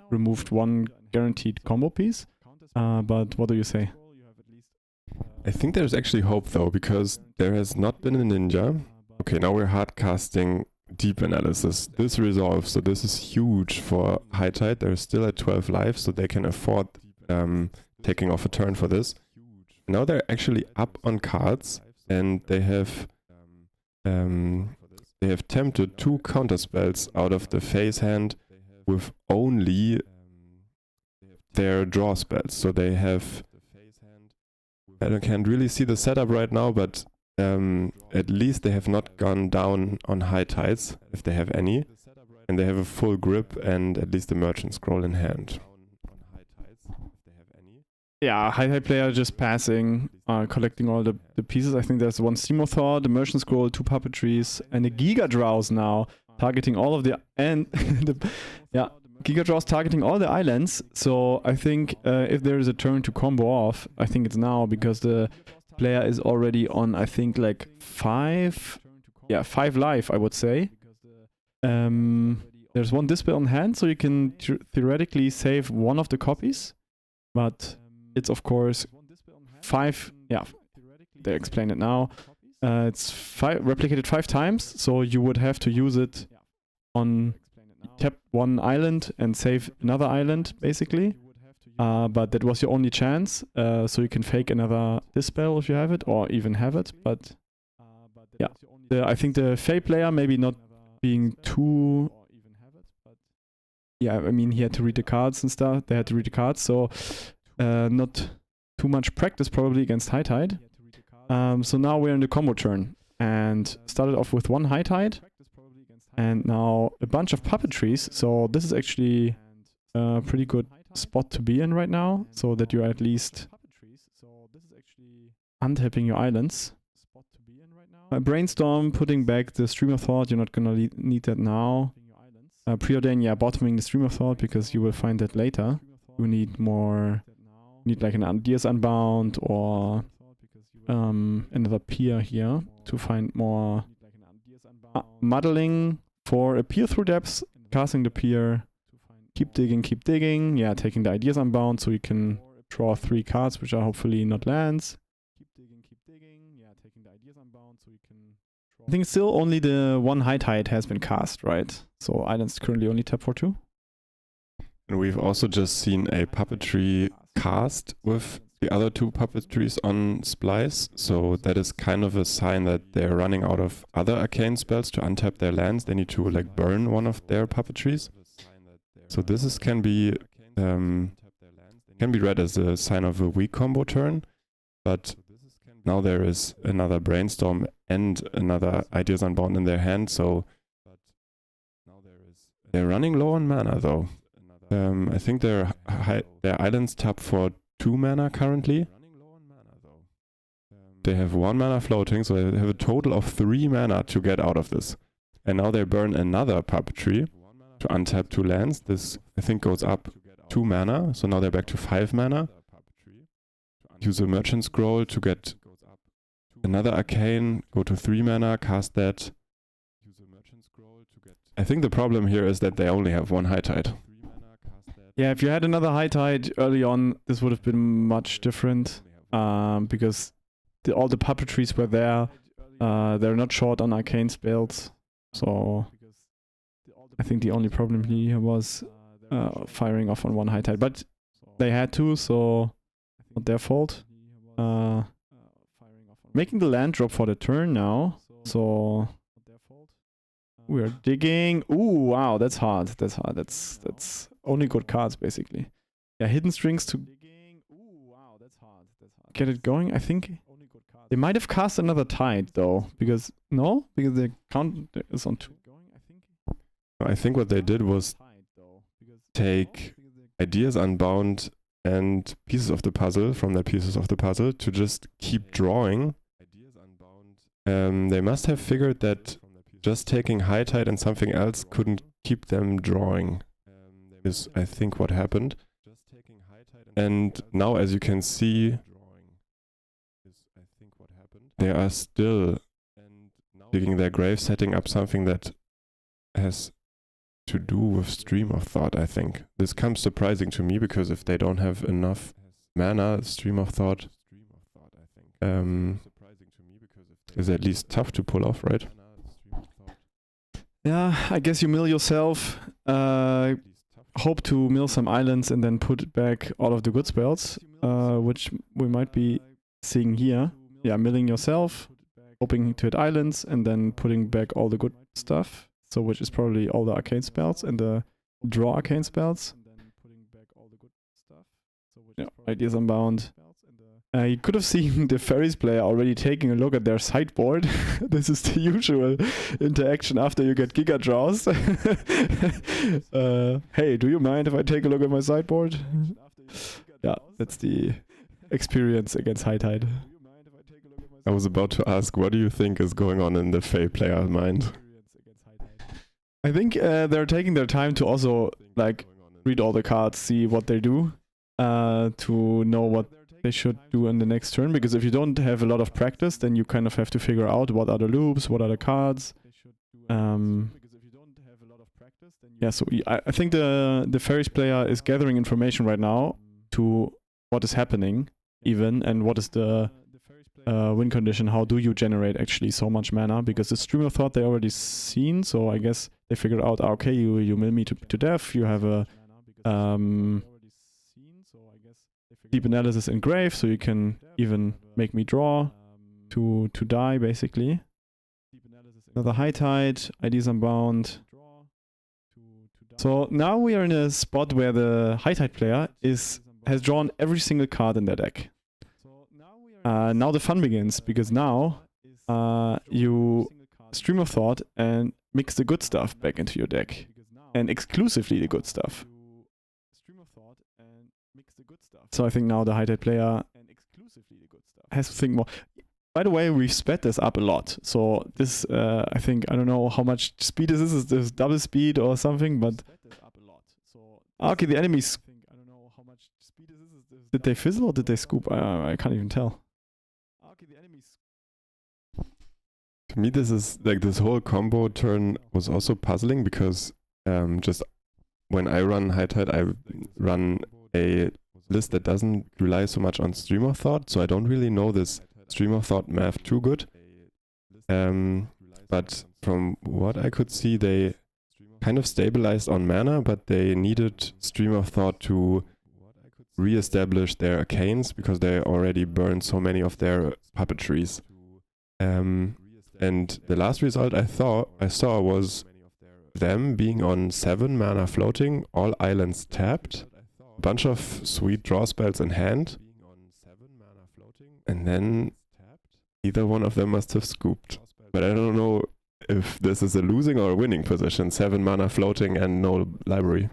removed 1 guaranteed combo piece. But what do you say? I think there's actually hope though, because there has not been a ninja. Okay, now we're hardcasting Deep Analysis. This resolves, so this is huge for High Tide. They're still at 12 life, so they can afford taking off a turn for this. Now they're actually up on cards, and they have tempted 2 counterspells out of the face hand with only their draw spells. So they have, I can't really see the setup right now, but at least they have not gone down on High Tides, if they have any. And they have a full grip and at least a Merchant Scroll in hand. Yeah, High Tide player just passing, collecting all the pieces. I think there's 1 Steamothaw, the Merchant Scroll, 2 Puppetries, and a Giga Drowse now, targeting all of the... And Giga Drowse targeting all the islands. So I think if there is a turn to combo off, I think it's now, because the player is already on, I think, like 5 life, I would say. There's 1 Dispel on hand, so you can theoretically save 1 of the copies. But it's, of course, 5... Yeah, they explain it now. It's replicated 5 times, so you would have to use it on... tap 1 island and save another island, basically. But that was your only chance, so you can fake another Dispel if you have it, or even have it. But yeah, I think the Fey player maybe not being too... Yeah, I mean, he had to read the cards and stuff. They had to read the cards, so not too much practice probably against High Tide. So now we're in the combo turn, and started off with 1 High Tide, and now a bunch of Puppetries. So this is actually a pretty good spot to be in right now, so that you're at least untapping your islands. Brainstorm, putting back the Stream of Thought, you're not gonna need that now. Preordain, yeah, bottoming the Stream of Thought, because you will find that later. You need more, like an Ideas Unbound or another peer here to find more muddling for a peer through depths, casting the peer, keep digging, yeah, taking the Ideas Unbound so you can draw 3 cards, which are hopefully not lands. I think still only the one High Tide has been cast, right? So Islands currently only tap for 2. And we've also just seen a puppetry cast with the other 2 puppetries on Splice, so that is kind of a sign that they're running out of other arcane spells to untap their lands. They need to like burn one of their puppetries. So this is can be read as a sign of a weak combo turn, but now there is another Brainstorm and another Ideas Unbound in their hand, so they're running low on mana though. I think their islands tap for 2 mana currently. They have 1 mana floating, so they have a total of 3 mana to get out of this. And now they burn another puppetry to untap 2 lands. This, I think, goes up 2 mana, so now they're back to 5 mana. Use a Merchant Scroll to get another Arcane, go to 3 mana, cast that. I think the problem here is that they only have 1 High Tide. Yeah, if you had another High Tide early on, this would have been much different, because all the puppetries were there. They're not short on arcane spells, so I think the only problem here was firing off on 1 High Tide. But they had to, so not their fault. Making the land drop for the turn now, so we're digging. Ooh, wow, that's hard. That's hard. That's only good cards basically. Yeah, hidden strings to get it going. I think they might have cast another Tide though, because the count is on 2. I think what they did was take Ideas Unbound and pieces of the puzzle from their pieces of the puzzle to just keep drawing. They must have figured that just taking High Tide and something else couldn't keep them drawing, is I think what happened. And now, as you can see, they are still digging their grave, setting up something that has to do with Stream of Thought, I think. This comes surprising to me, because if they don't have enough mana, Stream of Thought is at least tough to pull off, right? Yeah, I guess you mill yourself, hope to mill some islands and then put back all of the good spells, which we might be seeing here. Yeah, milling yourself, hoping to hit islands, and then putting back all the good stuff. So which is probably all the arcane spells and the draw arcane spells. Yeah, Ideas Unbound. You could have seen the Ferries player already taking a look at their sideboard. This is the usual interaction after you get Giga draws. Hey, do you mind if I take a look at my sideboard? Yeah, that's the experience against High Tide. I was about to ask, what do you think is going on in the Fae player mind? I think they're taking their time to also like read all the cards, see what they do, to know what they should do in the next turn. Because if you don't have a lot of practice, then you kind of have to figure out what are the loops, what are the cards. Yeah, so I think the Ferries player is gathering information right now to what is happening, even, and what is the win condition. How do you generate actually so much mana? Because the Stream of Thought they already seen, so I guess they figured out, okay, you mill me to death, you have a deep analysis in grave, so you can even make me draw to die basically. Another High Tide, Ideas Unbound. So now we are in a spot where the High Tide player has drawn every single card in their deck. Now the fun begins, because now you Stream of Thought and mix the good stuff back into your deck, and exclusively the good stuff. So I think now the High Tide player has to think more. By the way, we've sped this up a lot. So this, I think, I don't know how much speed this is. Is this double speed or something? But okay, the enemies. Did they fizzle or did they scoop? I can't even tell. To me, this is like this whole combo turn was also puzzling because just when I run high tide, I run a list that doesn't rely so much on stream of thought, so I don't really know this stream of thought math too good. But from what I could see, they kind of stabilized on mana, but they needed stream of thought to re-establish their arcanes because they already burned so many of their puppetries. And the last result I saw was them being on 7 mana floating, all islands tapped, a bunch of sweet draw spells in hand, and then either one of them must have scooped. But I don't know if this is a losing or a winning position, 7 mana floating and no library.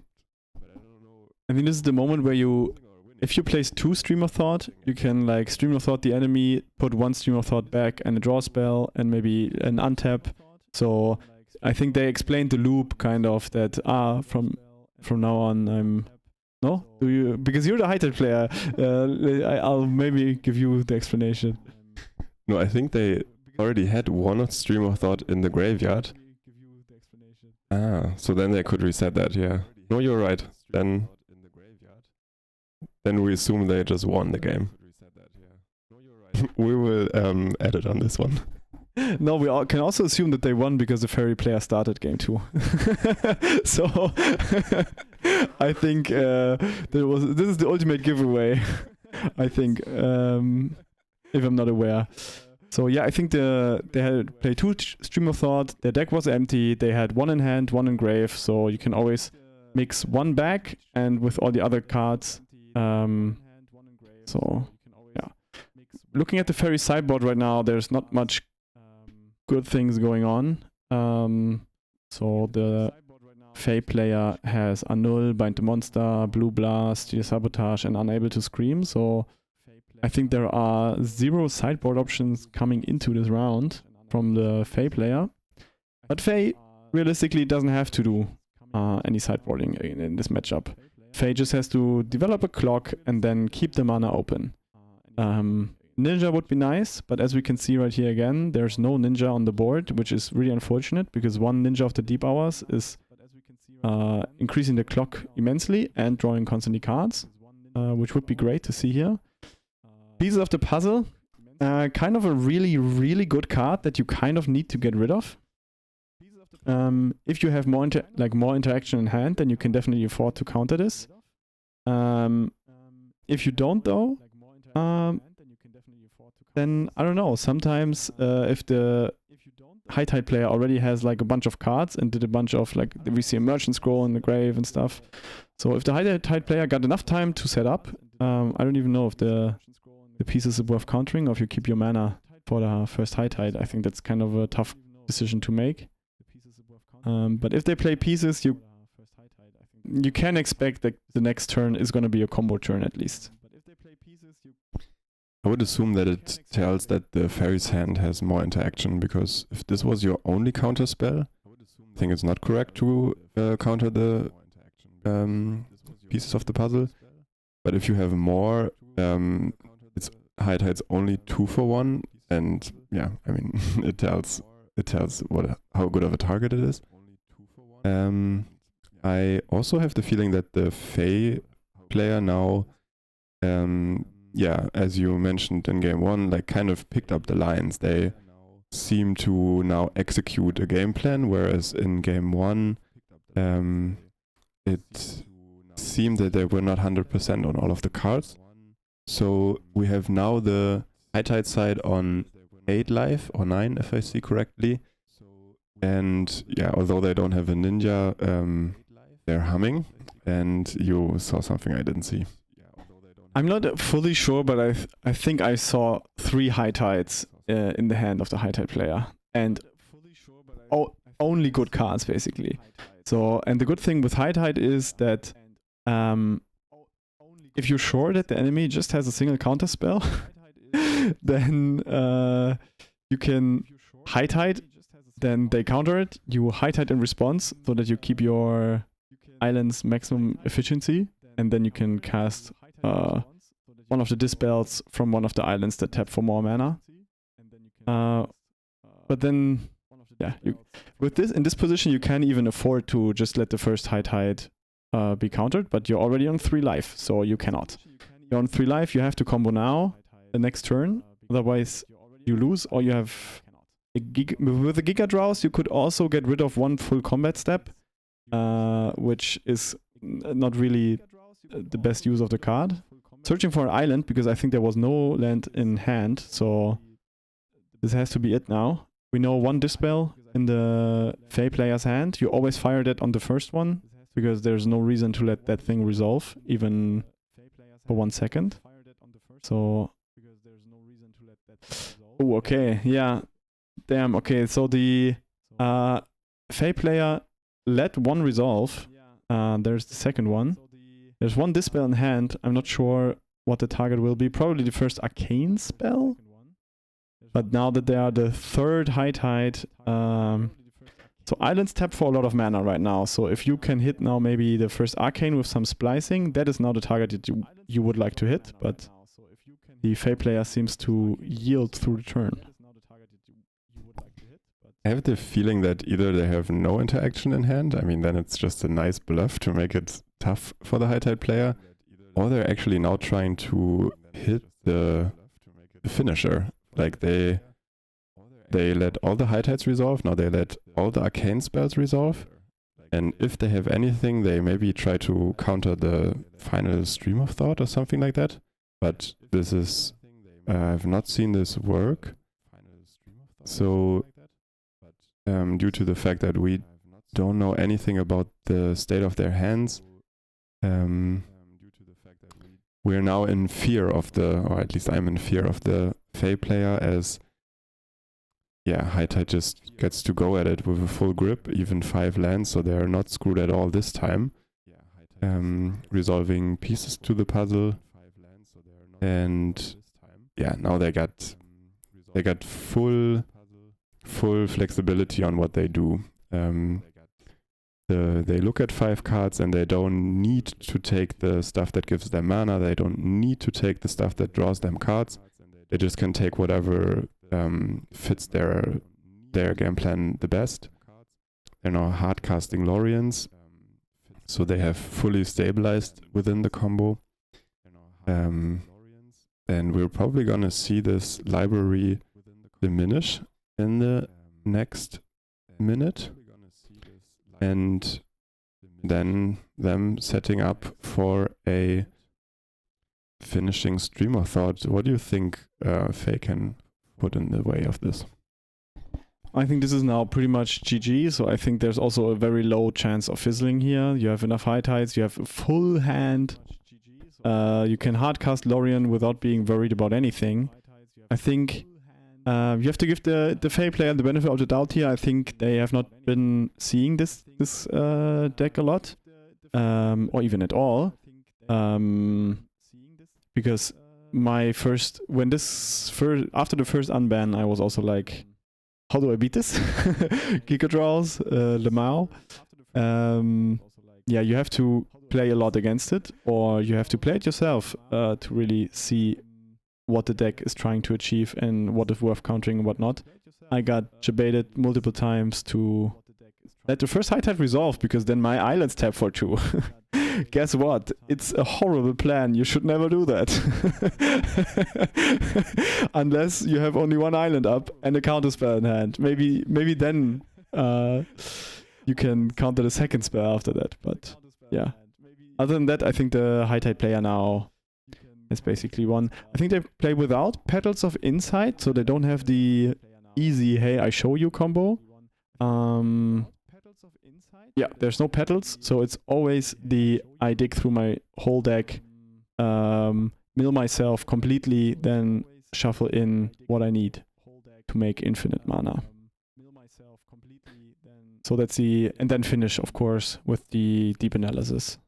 I think this is the moment where you, if you place 2 Stream of Thought, you can like Stream of Thought the enemy, put 1 Stream of Thought back and a draw spell and maybe an untap. So I think they explained the loop kind of that from now on I'm no? Do you, because you're the high tide player, I'll maybe give you the explanation. No, I think they already had 1 Stream of Thought in the graveyard. So then they could reset that, yeah. No, you're right. Then we assume they just won the game. We will edit on this one. No, we can also assume that they won because the fairy player started game 2. So I think this is the ultimate giveaway. I think, if I'm not aware. So yeah, I think they had played 2 Stream of Thought. Their deck was empty. They had 1 in hand, 1 in grave. So you can always mix 1 back and with all the other cards. So yeah, looking at the fairy sideboard right now, there's not much good things going on. So the Fae player has Annul, Bind the Monster, Blue Blast, Steal Sabotage, and Unable to Scream. So I think there are 0 sideboard options coming into this round from the Fae player. But Fae realistically doesn't have to do any sideboarding in this matchup. Fae just has to develop a clock and then keep the mana open. Ninja would be nice, but as we can see right here again, there's no ninja on the board, which is really unfortunate because 1 ninja of the deep hours is increasing the clock immensely and drawing constantly cards, which would be great to see here. Pieces of the puzzle, kind of a really, really good card that you kind of need to get rid of. If you have more interaction in hand, then you can definitely afford to counter this. If you don't though, then I don't know. Sometimes if the high tide player already has like a bunch of cards and did a bunch of like we see a merchant scroll in the grave and stuff. So if the high tide player got enough time to set up, I don't even know if the pieces are worth countering or if you keep your mana for the first high tide. I think that's kind of a tough decision to make. But if they play pieces, you can expect that the next turn is going to be a combo turn at least. I would assume that it tells that the fairy's hand has more interaction, because if this was your only counter spell, I think it's not correct to counter the pieces of the puzzle. But if you have more, it's high tide's only 2 for 1, and yeah, I mean it tells how good of a target it is. I also have the feeling that the Fae player now, yeah, as you mentioned in game 1, like kind of picked up the lines. They seem to now execute a game plan, whereas in game 1, it seemed that they were not 100% on all of the cards. So we have now the high tide side on 8 life, or 9 if I see correctly. And yeah, although they don't have a ninja, they're humming, and you saw something I didn't see. I'm not fully sure, but I think I saw 3 high tides in the hand of the high tide player, and only good cards basically. So, and the good thing with high tide is that if you're sure that the enemy just has a single counter spell, then you can high tide, then they counter it, you high tide in response so that you keep your island's maximum efficiency, and then you can cast one of the dispels from one of the islands that tap for more mana. But then, yeah, in this position, you can even afford to just let the first high tide be countered, but you're already on 3 life, so you cannot. You're on 3 life, you have to combo now, the next turn, otherwise you lose, or you have with the Giga Draws, you could also get rid of 1 full combat step, which is not really the best use of the card. Searching for an island, because I think there was no land in hand, so this has to be it now. We know 1 Dispel in the Fey player's hand. You always fire that on the first one, because there's no reason to let that thing resolve, even for 1 second. So... Oh, okay, yeah. Damn, okay, so the Fey player let 1 resolve. There's the second one. There's 1 Dispel in hand. I'm not sure what the target will be. Probably the first Arcane spell. But now that they are the 3rd high tide, so islands tap for a lot of mana right now. So if you can hit now maybe the first Arcane with some splicing, that is now the target that you would like to hit. But the Fey player seems to yield through the turn. I have the feeling that either they have no interaction in hand, I mean then it's just a nice bluff to make it tough for the high tide player, or they're actually now trying to hit the finisher. Like they let all the high tides resolve, now they let all the arcane spells resolve, and if they have anything they maybe try to counter the final stream of thought or something like that. But this is, I've not seen this work, so due to the fact that we don't know anything about the state of their hands, we're now in fear of or at least I'm in fear of the Fey player, as high tide just gets to go at it with a full grip, even 5 lands, so they're not screwed at all this time. Resolving pieces to the puzzle, and now they got full flexibility on what they do. They look at 5 cards and they don't need to take the stuff that gives them mana, they don't need to take the stuff that draws them cards, they just can take whatever fits their game plan the best. They're now hard casting Lorians, so they have fully stabilized within the combo. And we're probably gonna see this library diminish in the next minute, and then them setting up for a finishing stream of thought. What do you think Fey can put in the way of this? I think this is now pretty much GG, so I think there's also a very low chance of fizzling here. You have enough high tides, you have a full hand, you can hardcast Lorien without being worried about anything. I think you have to give the Fey player the benefit of the doubt here. I think they have not been seeing this deck a lot, or even at all, because after the first unban, I was also like, how do I beat this? Giga Draws, Lemao. You have to play a lot against it, or you have to play it yourself to really see what the deck is trying to achieve and what is worth countering and what not. I got jebaited multiple times to let the first high tide resolve, because then my islands tap for 2. Guess what? It's a horrible plan. You should never do that. Unless you have only 1 island up and a counter spell in hand. Maybe then you can counter the second spell after that. But yeah. Other than that, I think the high tide player now is basically won. I think they play without Petals of Insight, so they don't have the easy "Hey, I show you" combo. There's no petals, so it's always the I dig through my whole deck, mill myself completely, then shuffle in what I need to make infinite mana. So that's and then finish, of course, with the deep analysis.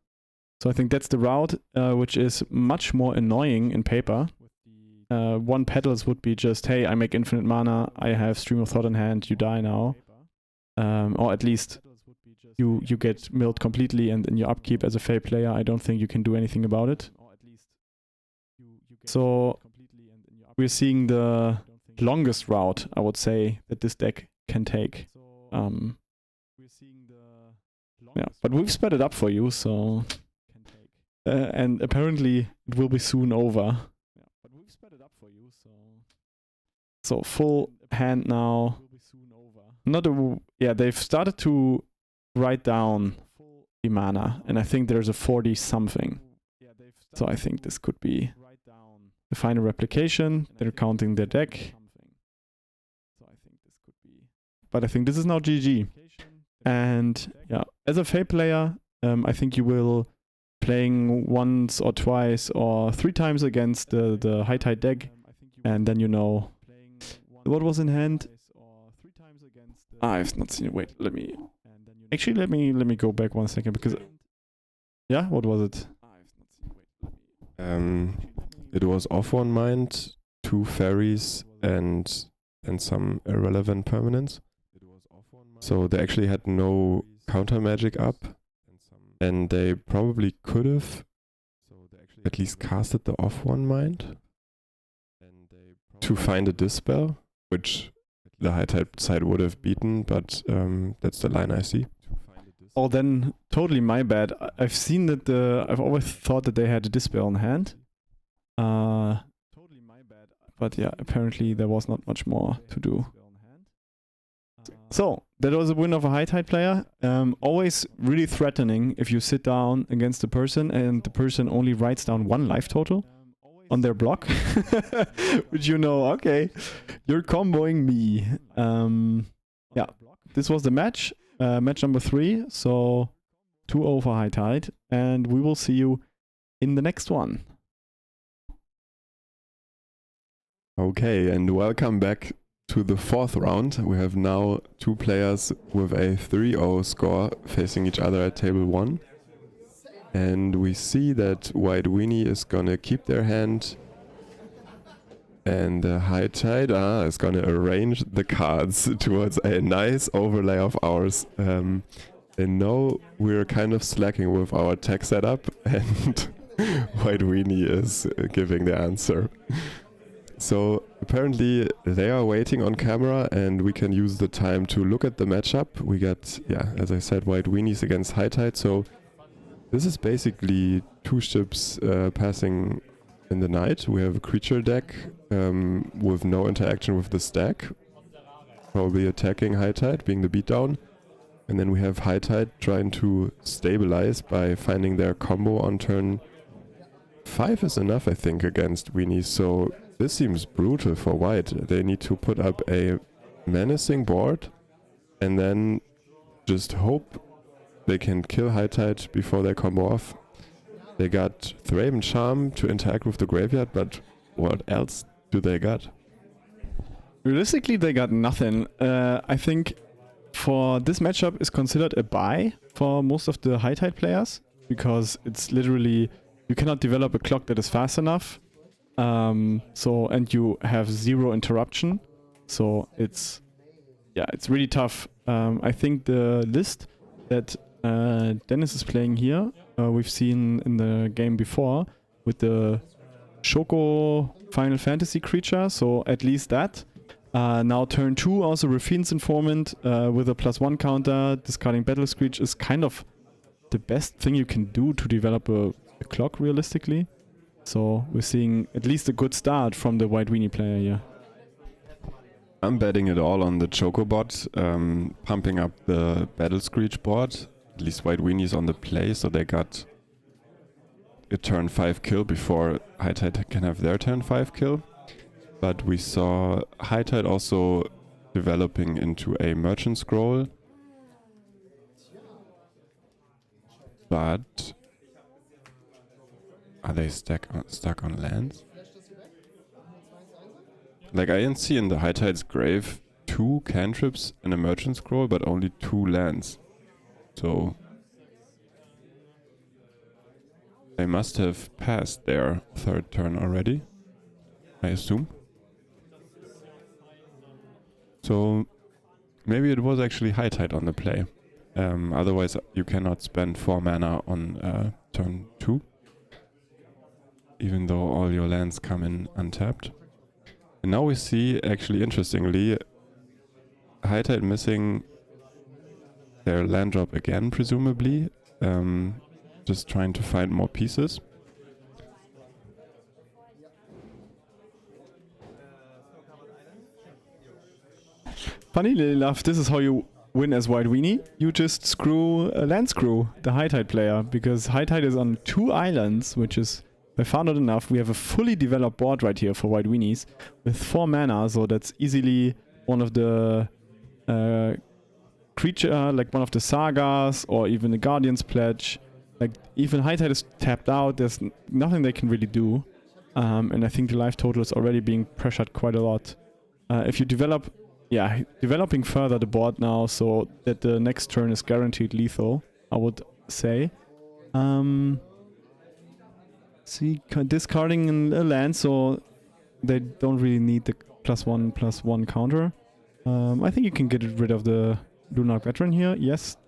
So I think that's the route, which is much more annoying in paper. one petals would be just, hey, I make infinite mana, I have Stream of Thought in hand, you die now. Or at least you get milled completely, and in your upkeep as a Fey player, I don't think you can do anything about it. So we're seeing the longest route, I would say, that this deck can take. Yeah, but we've sped it up for you, so... and apparently it will be soon over. So full hand now. Yeah, they've started to write down the mana, and I think there's a 40 something. So I think this could be the final replication. They're counting their deck. But I think this is now GG. And yeah, as a Fey player, I think you will playing once or twice or 3 times against the high tide deck, and then you know what was in hand. I've not seen it. Wait, let me go back 1 second, because yeah, what was it? It was off one mind, 2 fairies and some irrelevant permanents. So they actually had no counter magic up, and they probably could have at least casted the off one mind to find a dispel, which the high tide side would have beaten, but that's the line I see. Oh, then totally my bad. I've seen that I've always thought that they had a dispel in hand. But yeah, apparently there was not much more to do. So, that was a win of a high tide player. Always really threatening if you sit down against a person and the person only writes down 1 life total on their block. Which you know, okay, you're comboing me. Yeah, this was the match. Match number 3. So, 2-0 for high tide. And we will see you in the next one. Okay, and welcome back to the 4th round. We have now 2 players with a 3-0 score facing each other at table 1. And we see that White Weenie is gonna keep their hand, and the high tide is gonna arrange the cards towards a nice overlay of ours. They know we're kind of slacking with our tech setup, and White Weenie is giving the answer. So apparently they are waiting on camera, and we can use the time to look at the matchup. We got, yeah, as I said, White Weenies against high tide. So this is basically 2 ships passing in the night. We have a creature deck with no interaction with the stack, probably attacking high tide, being the beatdown. And then we have high tide trying to stabilize by finding their combo on turn 5 is enough, I think, against Weenies. So this seems brutal for white. They need to put up a menacing board and then just hope they can kill high tide before they combo off. They got Thraben Charm to interact with the graveyard, but what else do they got? Realistically, they got nothing. I think for this matchup is considered a buy for most of the high tide players, because it's literally, you cannot develop a clock that is fast enough. And you have 0 interruption. So it's really tough. I think the list that Dennis is playing here, we've seen in the game before with the Shoko Final Fantasy creature, so at least that. Now turn 2, also Rafine's Informant with a +1 counter, discarding Battle Screech is kind of the best thing you can do to develop a clock realistically. So we're seeing at least a good start from the White Weenie player here. I'm betting it all on the Chocobot, pumping up the Battle Screech board. At least White Weenies on the play, so they got a turn 5 kill before high tide can have their turn 5 kill. But we saw high tide also developing into a Merchant Scroll. But are they stuck on lands? Like, I didn't see in the high tide's grave 2 cantrips and a Merchant Scroll, but only 2 lands. So they must have passed their 3rd turn already. I assume. So maybe it was actually high tide on the play. Otherwise you cannot spend 4 mana on turn 2. Even though all your lands come in untapped. And now we see, actually interestingly, high tide missing their land drop again, presumably. Just trying to find more pieces. Funnily enough, this is how you win as White Weenie. You just land screw the high tide player, because high tide is on 2 islands, which is by far not enough. We have a fully developed board right here for White Weenies with 4 mana, so that's easily one of the creature, like one of the sagas, or even the Guardian's Pledge. Like, even high tide is tapped out, there's nothing they can really do. And I think the life total is already being pressured quite a lot. If you developing further the board now so that the next turn is guaranteed lethal, I would say. See, discarding a land, so they don't really need the +1/+1 counter. I think you can get rid of the Lunar Veteran here. Yes,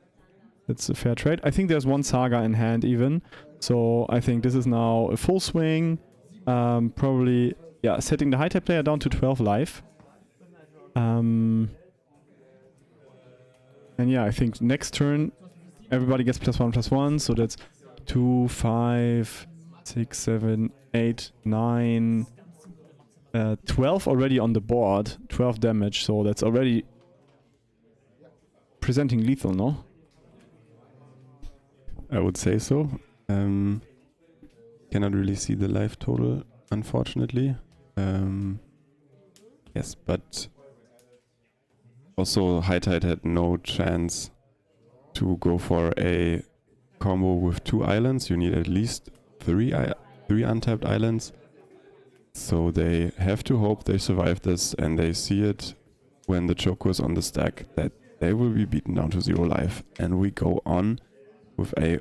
that's a fair trade. I think there's 1 Saga in hand even. So I think this is now a full swing. Probably, yeah, setting the high tide player down to 12 life. And yeah, I think next turn everybody gets +1/+1. So that's 2, 5, 6, 7, 8, 9, 12 already on the board. 12 damage. So that's already presenting lethal, no? I would say so. Cannot really see the life total, unfortunately. Yes, but also high tide had no chance to go for a combo with 2 islands. You need at least 3 untapped islands. So they have to hope they survive this, and they see it when the Choco is on the stack that they will be beaten down to 0 life. And we go on with a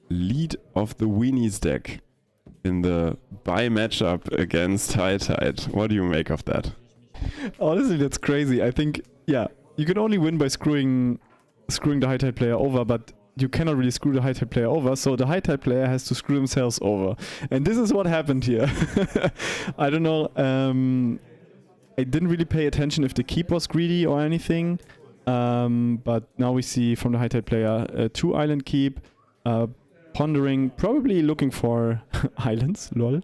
lead of the Weenies deck in the bye matchup against high tide. What do you make of that? Honestly, that's crazy. I think, yeah, you can only win by screwing the high tide player over, but you cannot really screw the high tide player over, so the high tide player has to screw themselves over. And this is what happened here. I don't know, I didn't really pay attention if the keep was greedy or anything, but now we see from the high tide player a 2 island keep, pondering, probably looking for islands, lol.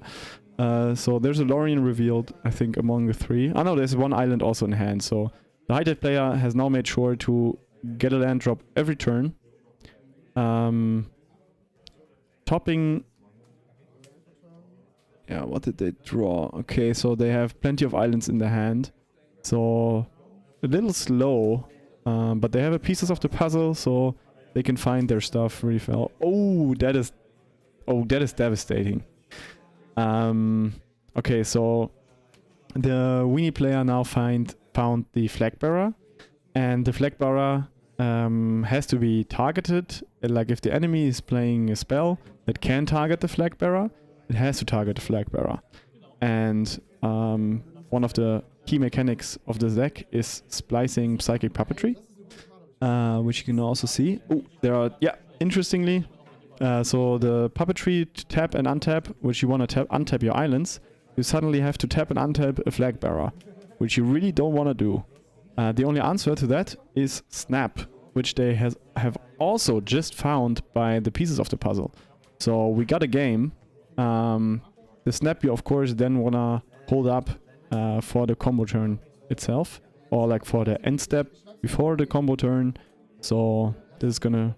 So there's a Lorien revealed, I think, among the 3. Oh no, there's 1 island also in hand, so the high tide player has now made sure to get a land drop every turn. Topping... Yeah, what did they draw? Okay, so they have plenty of islands in their hand. So a little slow, but they have the pieces of the puzzle, so they can find their stuff really well. Oh, that is devastating. Okay, so the Weenie player now found the flag bearer, and the flag bearer has to be targeted. Like if the enemy is playing a spell that can target the flag bearer, it has to target the flag bearer. And one of the key mechanics of the deck is splicing psychic puppetry, which you can also see. Oh, there are, yeah, interestingly, so the puppetry to tap and untap, which you want to untap your islands, you suddenly have to tap and untap a flag bearer, which you really don't want to do. The only answer to that is Snap, which they have also just found by the pieces of the puzzle. So we got a game. The Snap you of course then want to hold up for the combo turn itself, or like for the end step before the combo turn. So this is gonna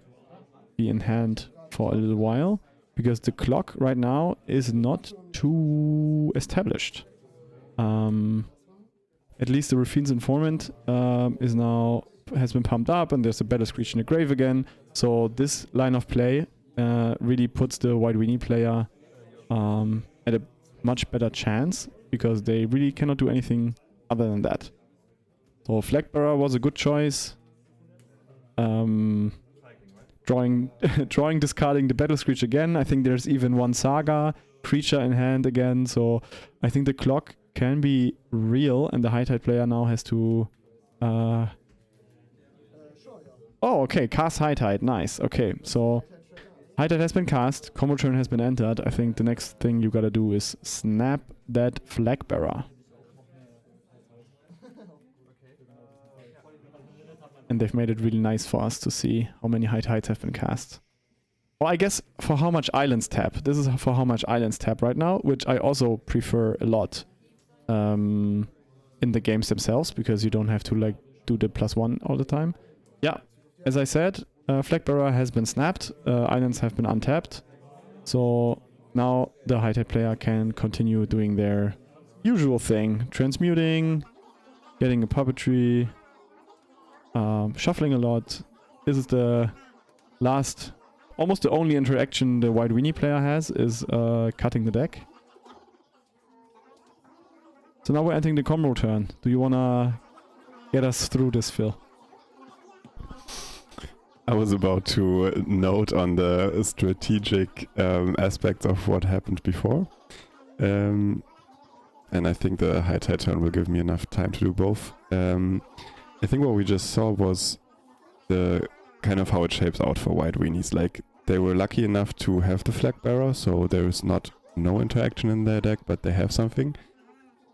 be in hand for a little while, because the clock right now is not too established. At least the Raffine's Informant has been pumped up, and there's a Battle Screech in the grave again. So this line of play really puts the White Weenie player at a much better chance, because they really cannot do anything other than that. So Flag Bearer was a good choice. Discarding the Battle Screech again. I think there's even 1 Saga creature in hand again, so I think the clock can be real, and the high tide player now has to... oh, okay, cast high tide, nice. Okay, so high tide has been cast, combo turn has been entered. I think the next thing you gotta do is snap that flag bearer. And they've made it really nice for us to see how many high tides have been cast. Well, I guess for how much islands tap. This is for how much islands tap right now, which I also prefer a lot in the games themselves, because you don't have to like do the +1 all the time. Yeah, as I said, flag bearer has been snapped, islands have been untapped. So now the high tide player can continue doing their usual thing, transmuting, getting a puppetry, shuffling a lot. This is the last, almost the only interaction the white weenie player has, is cutting the deck. So now we're entering the combo turn. Do you wanna get us through this, Phil? I was about to note on the strategic aspects of what happened before. And I think the high tide turn will give me enough time to do both. I think what we just saw was the kind of how it shapes out for white weenies. Like, they were lucky enough to have the flag bearer, so there is no interaction in their deck, but they have something.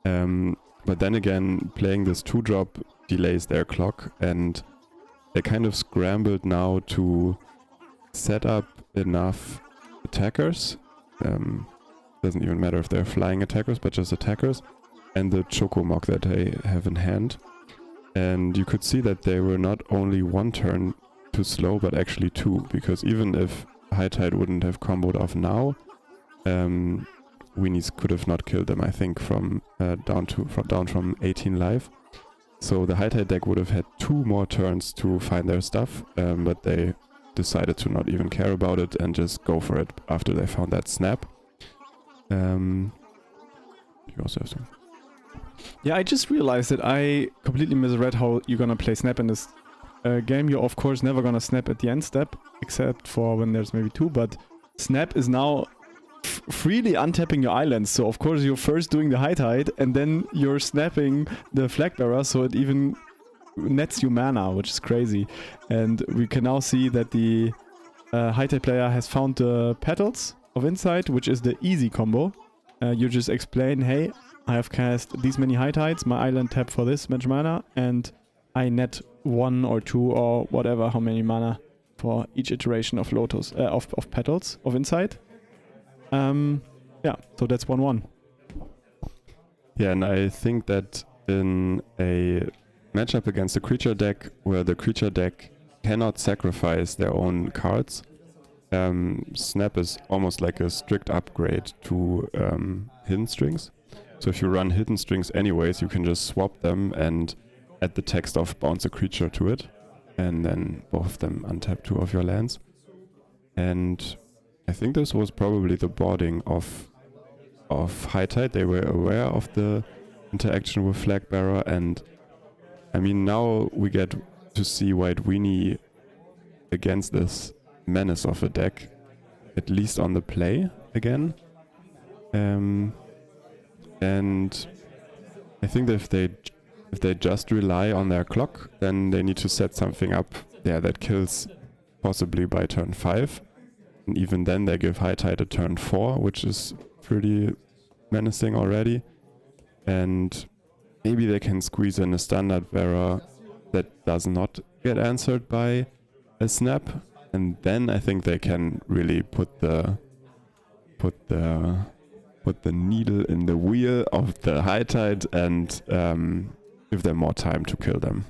But then again, playing this 2-drop delays their clock, and they kind of scrambled now to set up enough attackers. Doesn't even matter if they're flying attackers, but just attackers, and the Chocomock that they have in hand. And you could see that they were not only 1 turn too slow, but actually 2, because even if high tide wouldn't have comboed off now, Weenies could have not killed them, I think, from down from 18 life. So the high tide deck would have had 2 more turns to find their stuff, but they decided to not even care about it and just go for it after they found that snap. You also have some. Yeah, I just realized that I completely misread how you're gonna play snap in this game. You're of course never gonna snap at the end step, except for when there's maybe 2, but snap is now freely untapping your islands. So of course you're first doing the high tide, and then you're snapping the flag bearer, so it even nets you mana, which is crazy. And we can now see that the high tide player has found the Petals of Insight, which is the easy combo. You just explain, hey, I have cast these many high tides, my island tap for this much mana, and I net 1 or 2 or whatever, how many mana for each iteration of Lotus, of Petals of Insight. Yeah, so that's 1-1. Yeah, and I think that in a matchup against a creature deck where the creature deck cannot sacrifice their own cards, Snap is almost like a strict upgrade to Hidden Strings. So if you run Hidden Strings anyways, you can just swap them and add the text of bounce a creature to it, and then both of them untap 2 of your lands. And I think this was probably the boarding of high tide. They were aware of the interaction with flag bearer, and I mean, now we get to see white weenie against this menace of a deck, at least on the play again. And I think that if they just rely on their clock, then they need to set something up there that kills possibly by turn 5. And even then they give high tide at turn 4, which is pretty menacing already. And maybe they can squeeze in a standard bearer that does not get answered by a snap. And then I think they can really put the needle in the wheel of the high tide and give them more time to kill them.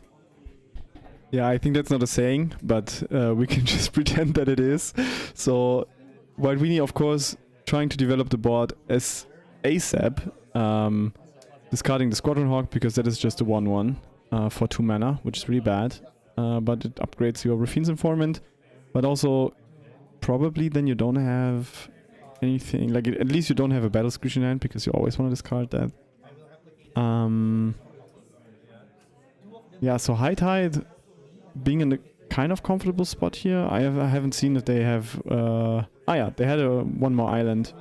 Yeah, I think that's not a saying, but we can just pretend that it is. So white weenie, of course, trying to develop the board as ASAP, discarding the Squadron Hawk because that is just a 1/1 for 2 mana, which is really bad. But it upgrades your Raffine's Informant. But also, probably then you don't have anything, like at least you don't have a Battle Screech in hand because you always want to discard that. Yeah, so high tide being in a kind of comfortable spot here. I haven't seen that they have... they had 1 more island.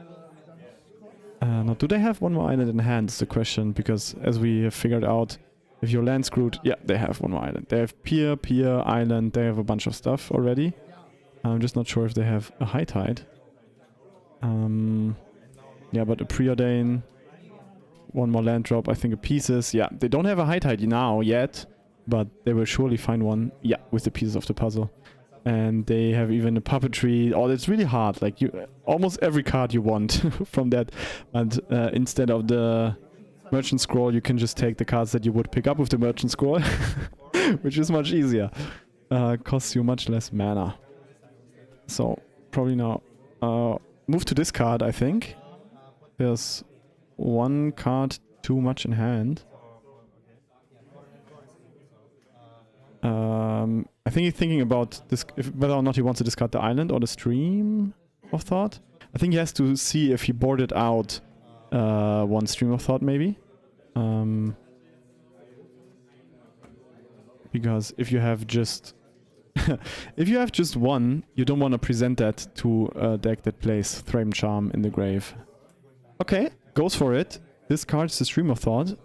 Now, do they have one more island in hand is the question, because as we have figured out, if you're land screwed, yeah, they have one more island. They have pier, island, they have a bunch of stuff already. I'm just not sure if they have a high tide. Yeah, but a preordain, one more land drop, I think a pieces. Yeah, they don't have a high tide now yet, but they will surely find one, yeah, with the pieces of the puzzle. And they have even a puppetry. Oh, it's really hard. Like, you almost every card you want from that. And instead of the merchant scroll, you can just take the cards that you would pick up with the merchant scroll, which is much easier. Costs you much less mana. So, probably now move to this card, I think. There's one card too much in hand. I think he's thinking about this, whether or not he wants to discard the island or the stream of thought. I think he has to see if he boarded out one stream of thought, maybe. Because if you have just one, you don't want to present that to a deck that plays Thrame Charm in the grave. Okay, goes for it. Discards the stream of thought.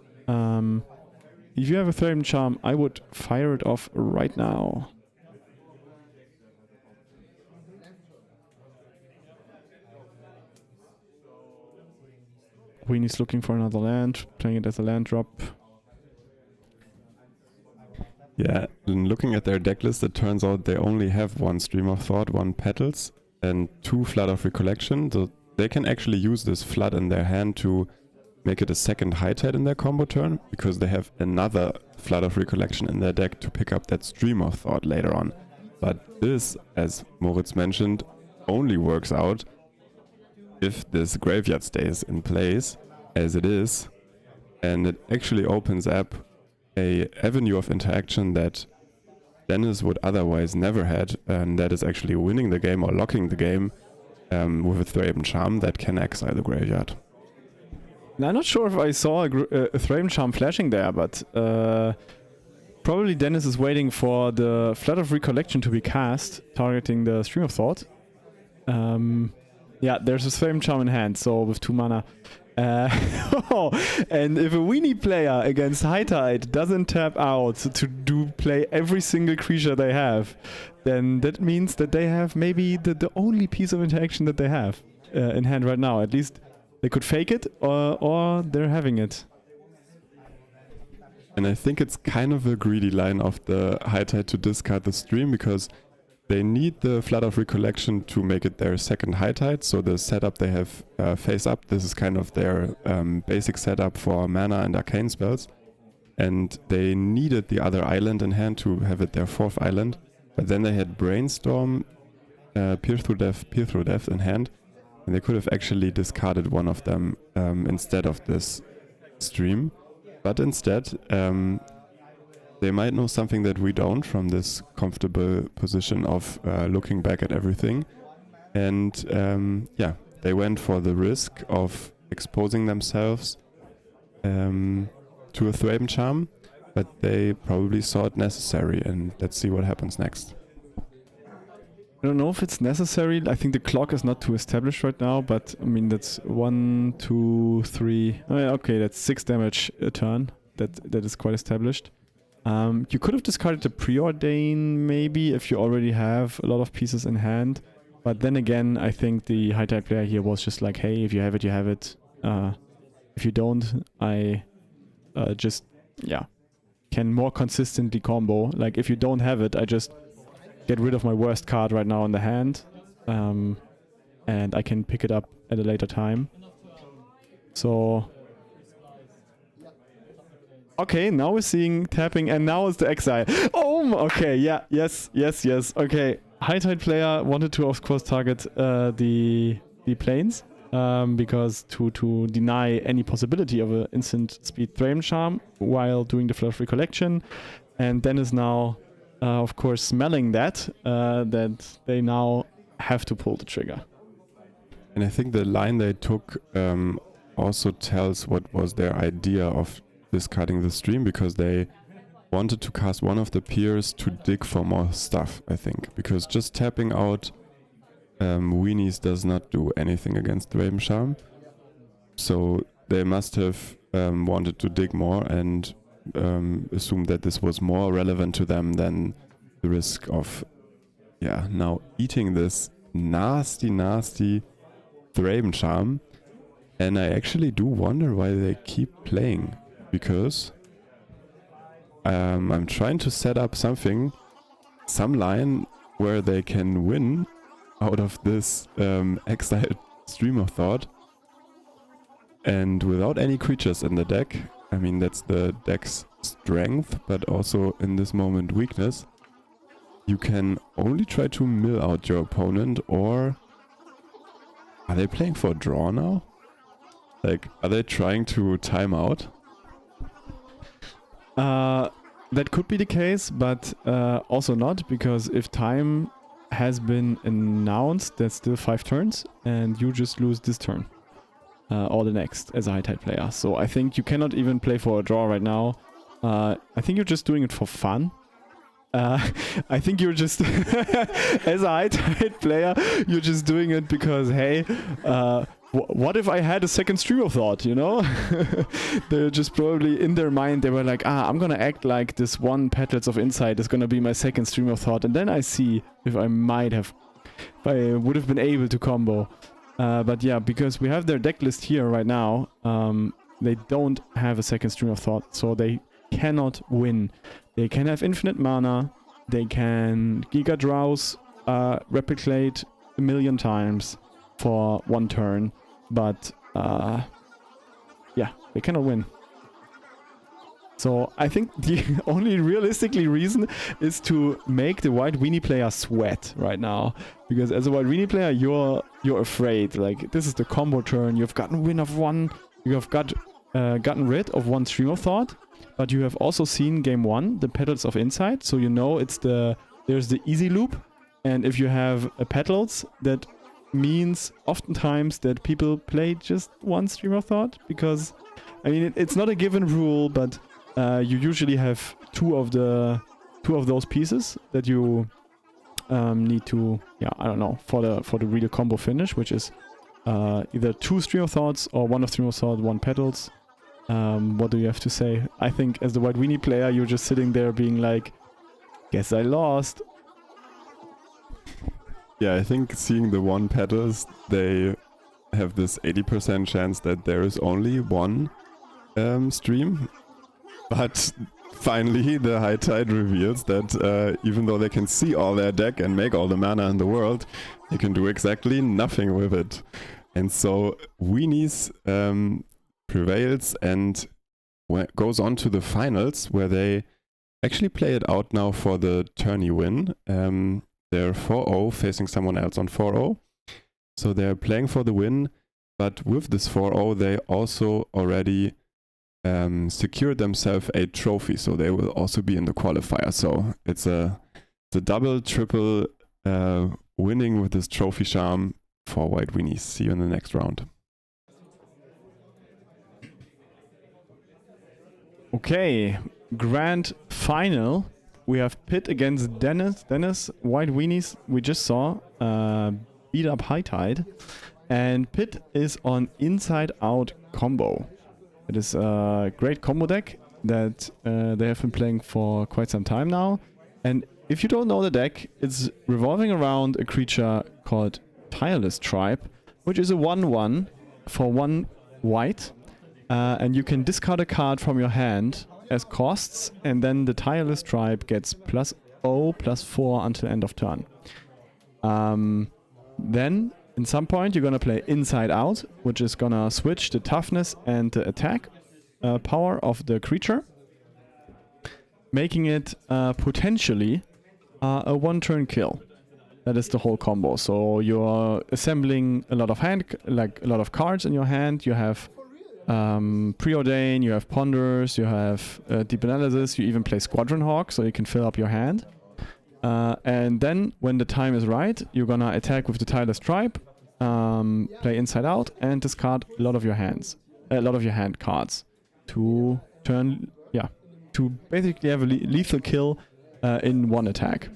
If you have a Thrame Charm, I would fire it off right now. Weenie's looking for another land, playing it as a land drop. Yeah, and looking at their deck list, it turns out they only have one Stream of Thought, one Petals, and two Flood of Recollection. So they can actually use this Flood in their hand to make it a second high tide in their combo turn, because they have another Flood of Recollection in their deck to pick up that Stream of Thought later on. But this, as Moritz mentioned, only works out if this graveyard stays in place as it is, and it actually opens up a avenue of interaction that Dennis would otherwise never had, and that is actually winning the game or locking the game with a Thrame Charm that can exile the graveyard. Now, I'm not sure if I saw a Thrame Charm flashing there, but probably Dennis is waiting for the Flood of Recollection to be cast, targeting the Stream of Thought. Yeah, there's a Thrame Charm in hand, so with 2 mana. And if a Weenie player against High Tide doesn't tap out to play every single creature they have, then that means that they have maybe the only piece of interaction that they have in hand right now. At least they could fake it, or they're having it. And I think it's kind of a greedy line of the High Tide to discard the stream, because they need the Flood of Recollection to make it their second High Tide. So the setup they have face up, this is kind of their basic setup for mana and arcane spells. And they needed the other island in hand to have it their fourth island. But then they had Brainstorm, Peer Through Death in hand. And they could have actually discarded one of them instead of this stream. But instead, they might know something that we don't from this comfortable position of looking back at everything. And yeah, they went for the risk of exposing themselves to a Thrame Charm, but they probably saw it necessary, and let's see what happens next. I don't know if it's necessary. I think the clock is not too established right now, but I mean, that's 1, 2, 3. Oh, yeah, okay, that's 6 damage a turn. That is quite established. You could have discarded the Preordain maybe if you already have a lot of pieces in hand. But then again, I think the High Tide player here was just like, hey, if you have it, you have it. If you don't, I just, yeah, can more consistently combo. Like, if you don't have it, I just get rid of my worst card right now in the hand. And I can pick it up at a later time. So... okay, now we're seeing tapping, and now it's the exile. Oh, okay, yeah, yes. Okay, High Tide player wanted to, of course, target the planes, because to deny any possibility of an instant speed Thrame Charm while doing the Flood of Recollection, and then is now, of course, smelling that they now have to pull the trigger. And I think the line they took also tells what was their idea of discarding the stream, because they wanted to cast one of the peers to dig for more stuff, I think. Because just tapping out Weenies does not do anything against Thrame Charm. So they must have wanted to dig more and assumed that this was more relevant to them than the risk of, now eating this nasty Thraben charm. And I actually do wonder why they keep playing, because I'm trying to set up some line where they can win out of this exiled Stream of Thought. And without any creatures in the deck, I mean that's the deck's strength, but also in this moment weakness, you can only try to mill out your opponent. Or are they playing for a draw now? Like, are they trying to time out? That could be the case, but also not, because if time has been announced, that's still 5 turns, and you just lose this turn. Or the next as a high tide player. So I think you cannot even play for a draw right now. I think you're just doing it for fun. I think you're just, as a high tide player, you're just doing it because, hey, what if I had a second Stream of Thought, you know? They're just probably in their mind, they were like, I'm gonna act like this one Petals of Insight is gonna be my second Stream of Thought, and then I see if I would have been able to combo. But yeah, because we have their deck list here right now, they don't have a second Stream of Thought, so they cannot win. They can have infinite mana, they can Giga Drowse, replicate a million times for one turn, but yeah, they cannot win. So I think the only realistically reason is to make the white Weenie player sweat right now. Because as a white Weenie player, you're afraid. Like, this is the combo turn, you've gotten rid of one, you have gotten rid of one Stream of Thought, but you have also seen game 1, the Petals of Insight, so you know there's the easy loop, and if you have a Petals, that means oftentimes that people play just one Stream of Thought, because, I mean, it's not a given rule, but you usually have two of those pieces that you need to, I don't know, for the real combo finish, which is either 2 Stream of Thoughts or 1 of Stream of Thought, 1 Petals. What do you have to say? I think as the white Weenie player, you're just sitting there being like, guess I lost. Yeah, I think seeing the 1 Petals, they have this 80% chance that there is only one stream. But finally, the High Tide reveals that even though they can see all their deck and make all the mana in the world, they can do exactly nothing with it. And so Weenies prevails and goes on to the finals, where they actually play it out now for the tourney win. They're 4-0 facing someone else on 4-0. So they're playing for the win, but with this 4-0, they also already secured themselves a trophy, so they will also be in the qualifier. So it's a double, triple winning with this trophy charm for white Weenies. See you in the next round. Okay, grand final. We have Pit against Dennis. Dennis, white Weenies, we just saw beat up High Tide. And Pit is on Inside Out combo. It is a great combo deck that they have been playing for quite some time now. And if you don't know the deck, it's revolving around a creature called Tireless Tribe, which is a 1/1 for 1 white. And you can discard a card from your hand as costs, and then the Tireless Tribe gets +0/+4 until end of turn. Then, in some point, you're gonna play Inside Out, which is gonna switch the toughness and the attack power of the creature, making it potentially a 1-turn kill. That is the whole combo. So you're assembling a lot of cards in your hand. You have Preordain, you have Ponders, you have Deep Analysis, you even play Squadron Hawk, so you can fill up your hand. And then, when the time is right, you're gonna attack with the Tireless Tribe, play Inside Out, and discard a lot of your hand cards to basically have a lethal kill in one attack.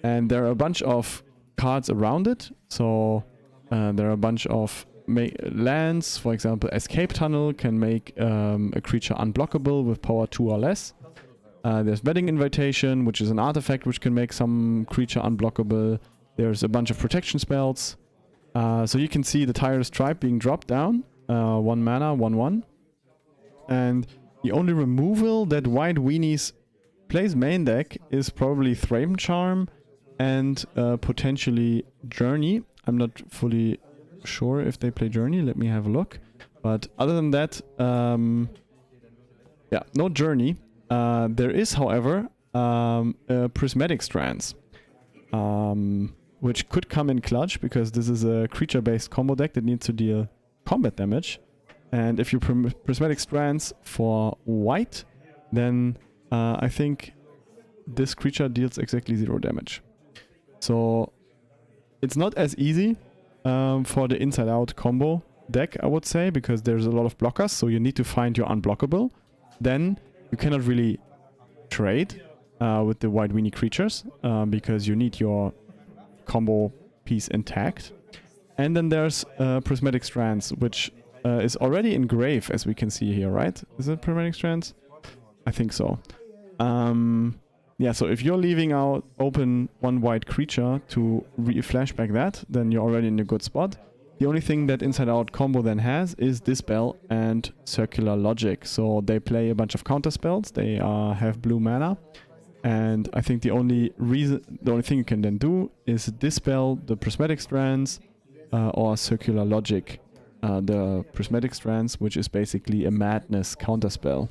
And there are a bunch of cards around it, so there are a bunch of lands, for example, Escape Tunnel can make a creature unblockable with power 2 or less. There's Wedding Invitation, which is an artifact which can make some creature unblockable. There's a bunch of protection spells. So you can see the Tireless Tribe being dropped down. 1 mana, 1/1. And the only removal that White Weenies plays main deck is probably Thraben Charm and potentially Journey. I'm not fully sure if they play Journey. Let me have a look. But other than that, yeah, no Journey. There is, however, Prismatic Strands, which could come in clutch because this is a creature-based combo deck that needs to deal combat damage. And if you Prismatic Strands for white, then I think this creature deals exactly 0 damage. So it's not as easy for the inside-out combo deck, I would say, because there's a lot of blockers, so you need to find your unblockable. Then you cannot really trade with the White Weenie creatures because you need your combo piece intact. And then there's Prismatic Strands, which is already in Grave, as we can see here, right? Is it Prismatic Strands? I think so. Yeah, so if you're leaving out open 1 white creature to flashback that, then you're already in a good spot. The only thing that Inside Out combo then has is Dispel and Circular Logic. So they play a bunch of counter spells. They have blue mana. And I think the only thing you can then do is Dispel the Prismatic Strands or Circular Logic the Prismatic Strands, which is basically a Madness counter spell.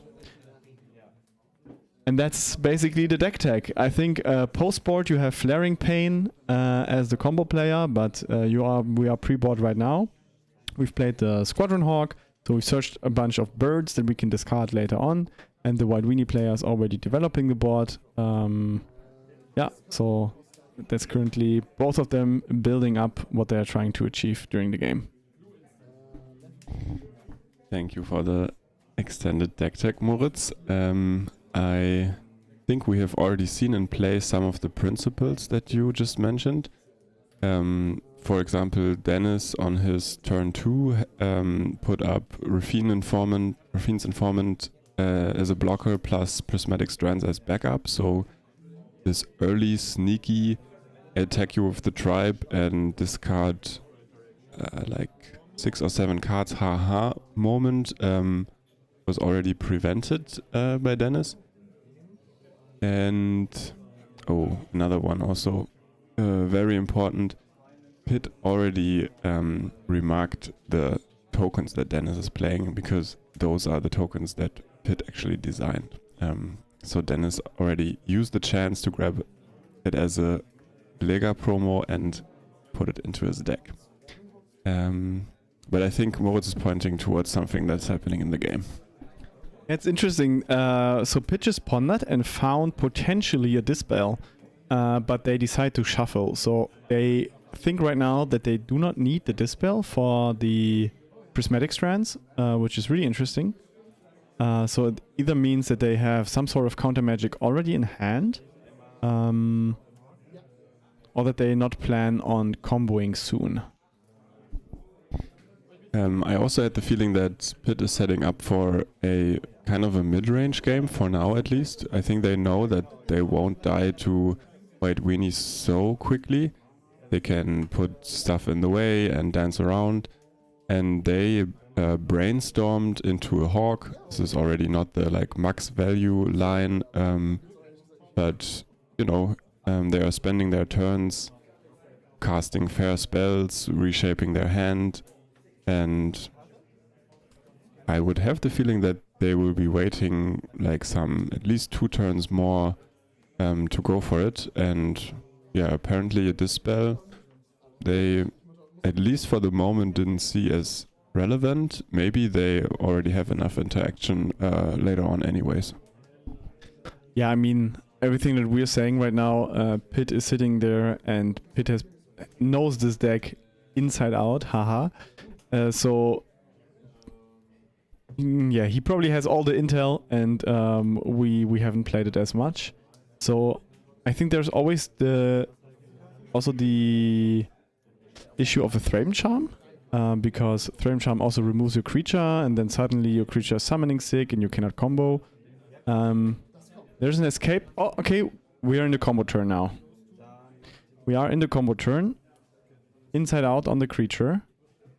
And that's basically the deck tag. I think post-board you have Flaring Pain as the combo player, but we are pre-board right now. We've played the Squadron Hawk, so we've searched a bunch of birds that we can discard later on, and the White Weenie player is already developing the board. Yeah, so that's currently both of them building up what they are trying to achieve during the game. Thank you for the extended deck tag, Moritz. I think we have already seen in play some of the principles that you just mentioned. For example, Dennis on his turn 2 put up Raffine's Informant as a blocker plus Prismatic Strands as backup. So this early sneaky attack you with the tribe and discard like 6 or 7 cards haha moment was already prevented by Dennis. And another one also very important. Pitt already remarked the tokens that Dennis is playing because those are the tokens that Pitt actually designed. So Dennis already used the chance to grab it as a Lega promo and put it into his deck. But I think Moritz is pointing towards something that's happening in the game. It's interesting. So Pitt just pondered and found potentially a Dispel, but they decide to shuffle. So they think right now that they do not need the Dispel for the Prismatic Strands, which is really interesting. So it either means that they have some sort of counter magic already in hand, or that they not plan on comboing soon. I also had the feeling that Pitt is setting up for a kind of a mid-range game, for now at least. I think they know that they won't die to White Weenies so quickly. They can put stuff in the way and dance around. And they brainstormed into a Hawk. This is already not the max value line, but they are spending their turns casting fair spells, reshaping their hand. And I would have the feeling that they will be waiting at least 2 turns more to go for it. And yeah, apparently a Dispel they, at least for the moment, didn't see as relevant. Maybe they already have enough interaction later on anyways. Yeah, I mean, everything that we're saying right now, Pitt is sitting there and Pitt knows this deck inside out, haha. So yeah, he probably has all the intel, and we haven't played it as much. So I think there's always the issue of a Thraben Charm. because Thraben Charm also removes your creature, and then suddenly your creature is summoning sick and you cannot combo. There's an escape. Oh, okay. We are in the combo turn now. We are in the combo turn. Inside out on the creature.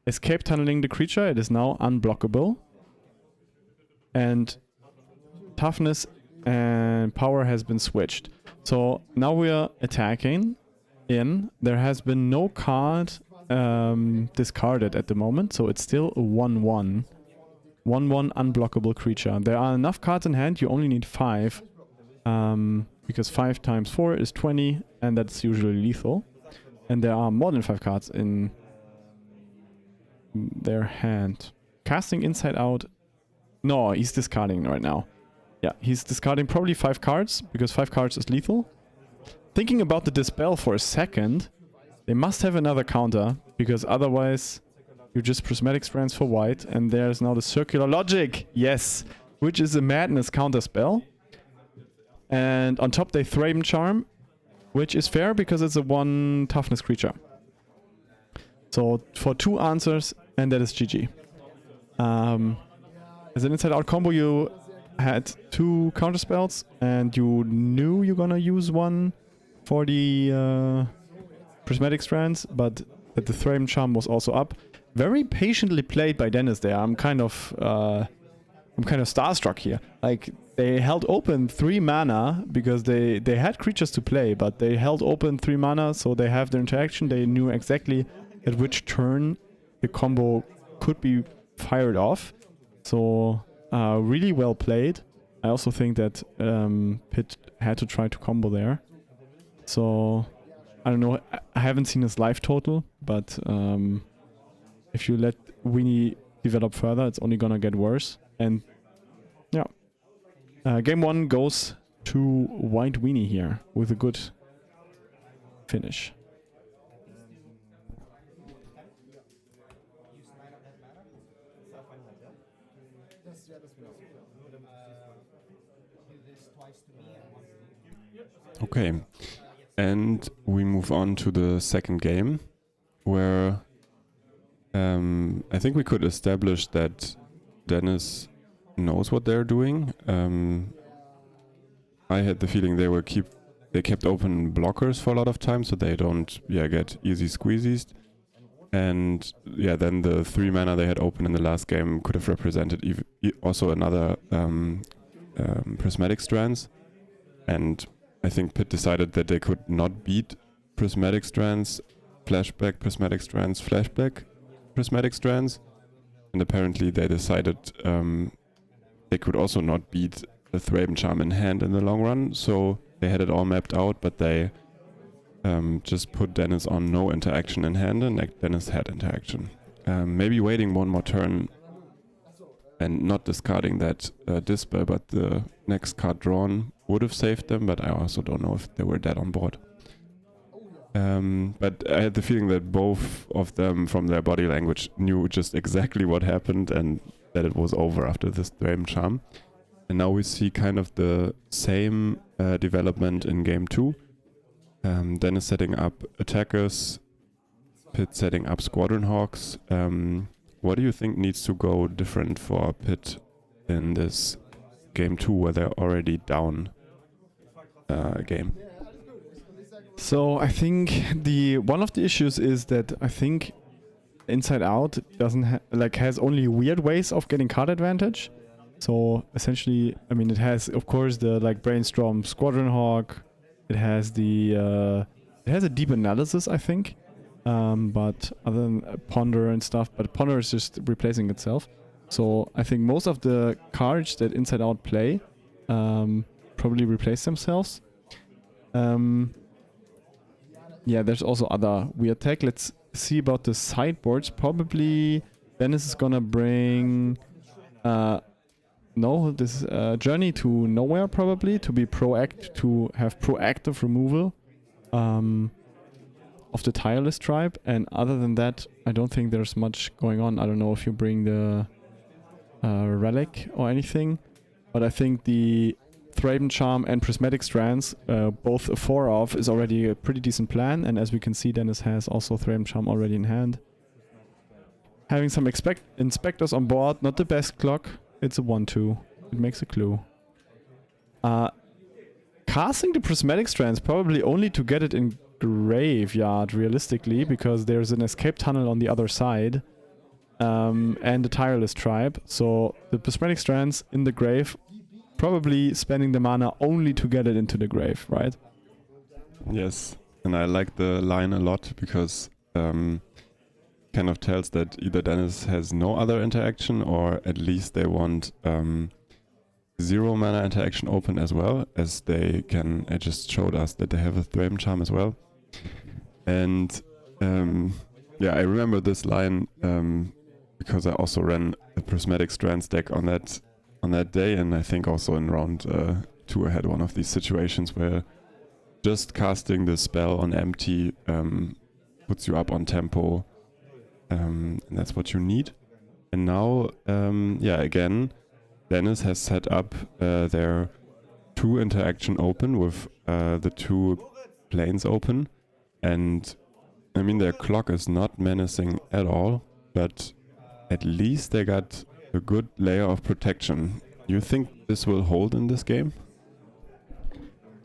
Escape tunneling the creature. It is now unblockable. And toughness and power has been switched. So now we are attacking in. There has been no card discarded at the moment, so it's still a 1/1. 1/1 unblockable creature. There are enough cards in hand, you only need 5. Because 5 times 4 is 20, and that's usually lethal. And there are more than 5 cards in their hand. Casting Inside Out. No, he's discarding right now. Yeah, he's discarding probably 5 cards, because 5 cards is lethal. Thinking about the Dispel for a second, they must have another counter, because otherwise you just Prismatic Strands for white, and there's now the Circular Logic, yes, which is a Madness counter spell. And on top they Thraben Charm, which is fair because it's a 1 toughness creature. So for 2 answers, and that is GG. As an Inside Out combo, you had 2 counter spells, and you knew you're gonna use one for the Prismatic Strands, but that the Thraben Charm was also up. Very patiently played by Dennis there. I'm kind of starstruck here. Like, they held open 3 mana because they had creatures to play, but they held open 3 mana, so they have their interaction. They knew exactly at which turn the combo could be fired off. So really well played. I also think that Pitt had to try to combo there. So I don't know. I haven't seen his life total, but if you let Weenie develop further, it's only gonna get worse. And yeah. Game 1 goes to White Weenie here with a good finish. Okay, and we move on to the second game, where I think we could establish that Dennis knows what they're doing. I had the feeling they kept open blockers for a lot of time, so they don't get easy squeezies. And then the 3 mana they had open in the last game could have represented also another Prismatic Strands. And I think Pitt decided that they could not beat Prismatic Strands, flashback Prismatic Strands, flashback Prismatic Strands. And apparently they decided they could also not beat the Thraben Charm in hand in the long run. So they had it all mapped out, but they just put Dennis on no interaction in hand, and Dennis had interaction. Maybe waiting one more turn and not discarding that Dispel, but the next card drawn would have saved them, but I also don't know if they were dead on board. But I had the feeling that both of them, from their body language, knew just exactly what happened and that it was over after this Thraben Charm. And now we see kind of the same development in game 2. Dennis setting up attackers, Pitt setting up Squadron Hawks. What do you think needs to go different for Pitt in this game 2 where they're already down a game? So I think one of the issues is that I think Inside Out doesn't has only weird ways of getting card advantage. So essentially, I mean, it has of course the Brainstorm Squadron Hawk. It has a deep analysis, I think. But other than Ponder and stuff, but Ponder is just replacing itself. So I think most of the cards that Inside Out play probably replace themselves. There's also other weird tech. Let's see about the sideboards. Probably Dennis is gonna bring this Journey to Nowhere, probably to have proactive removal of the Tireless tribe. And other than that, I don't think there's much going on. I don't know if you bring the Relic or anything, but I think the Thraben Charm and Prismatic Strands, both a 4-off, is already a pretty decent plan. And as we can see, Dennis has also Thraben Charm already in hand. having some inspectors on board. Not the best clock. It's a 1-2. It makes a clue. Casting the prismatic strands probably only to get it in graveyard realistically, because there's an escape tunnel on the other side. And the tireless tribe. So the prismatic strands in the grave, probably spending the mana only to get it into the grave, right? Yes, and I like the line a lot because kind of tells that either Dennis has no other interaction, or at least they want 0 mana interaction open as well, as they can. I just showed us that they have a Thraben Charm as well. And yeah, I remember this line because I also ran a Prismatic Strands deck on that day, and I think also in round 2 I had one of these situations where just casting the spell on empty puts you up on tempo, and that's what you need. And now, yeah, again, Dennis has set up their 2 interaction open with the 2 planes open, and I mean their clock is not menacing at all, but at least they got a good layer of protection. You think this will hold in this game?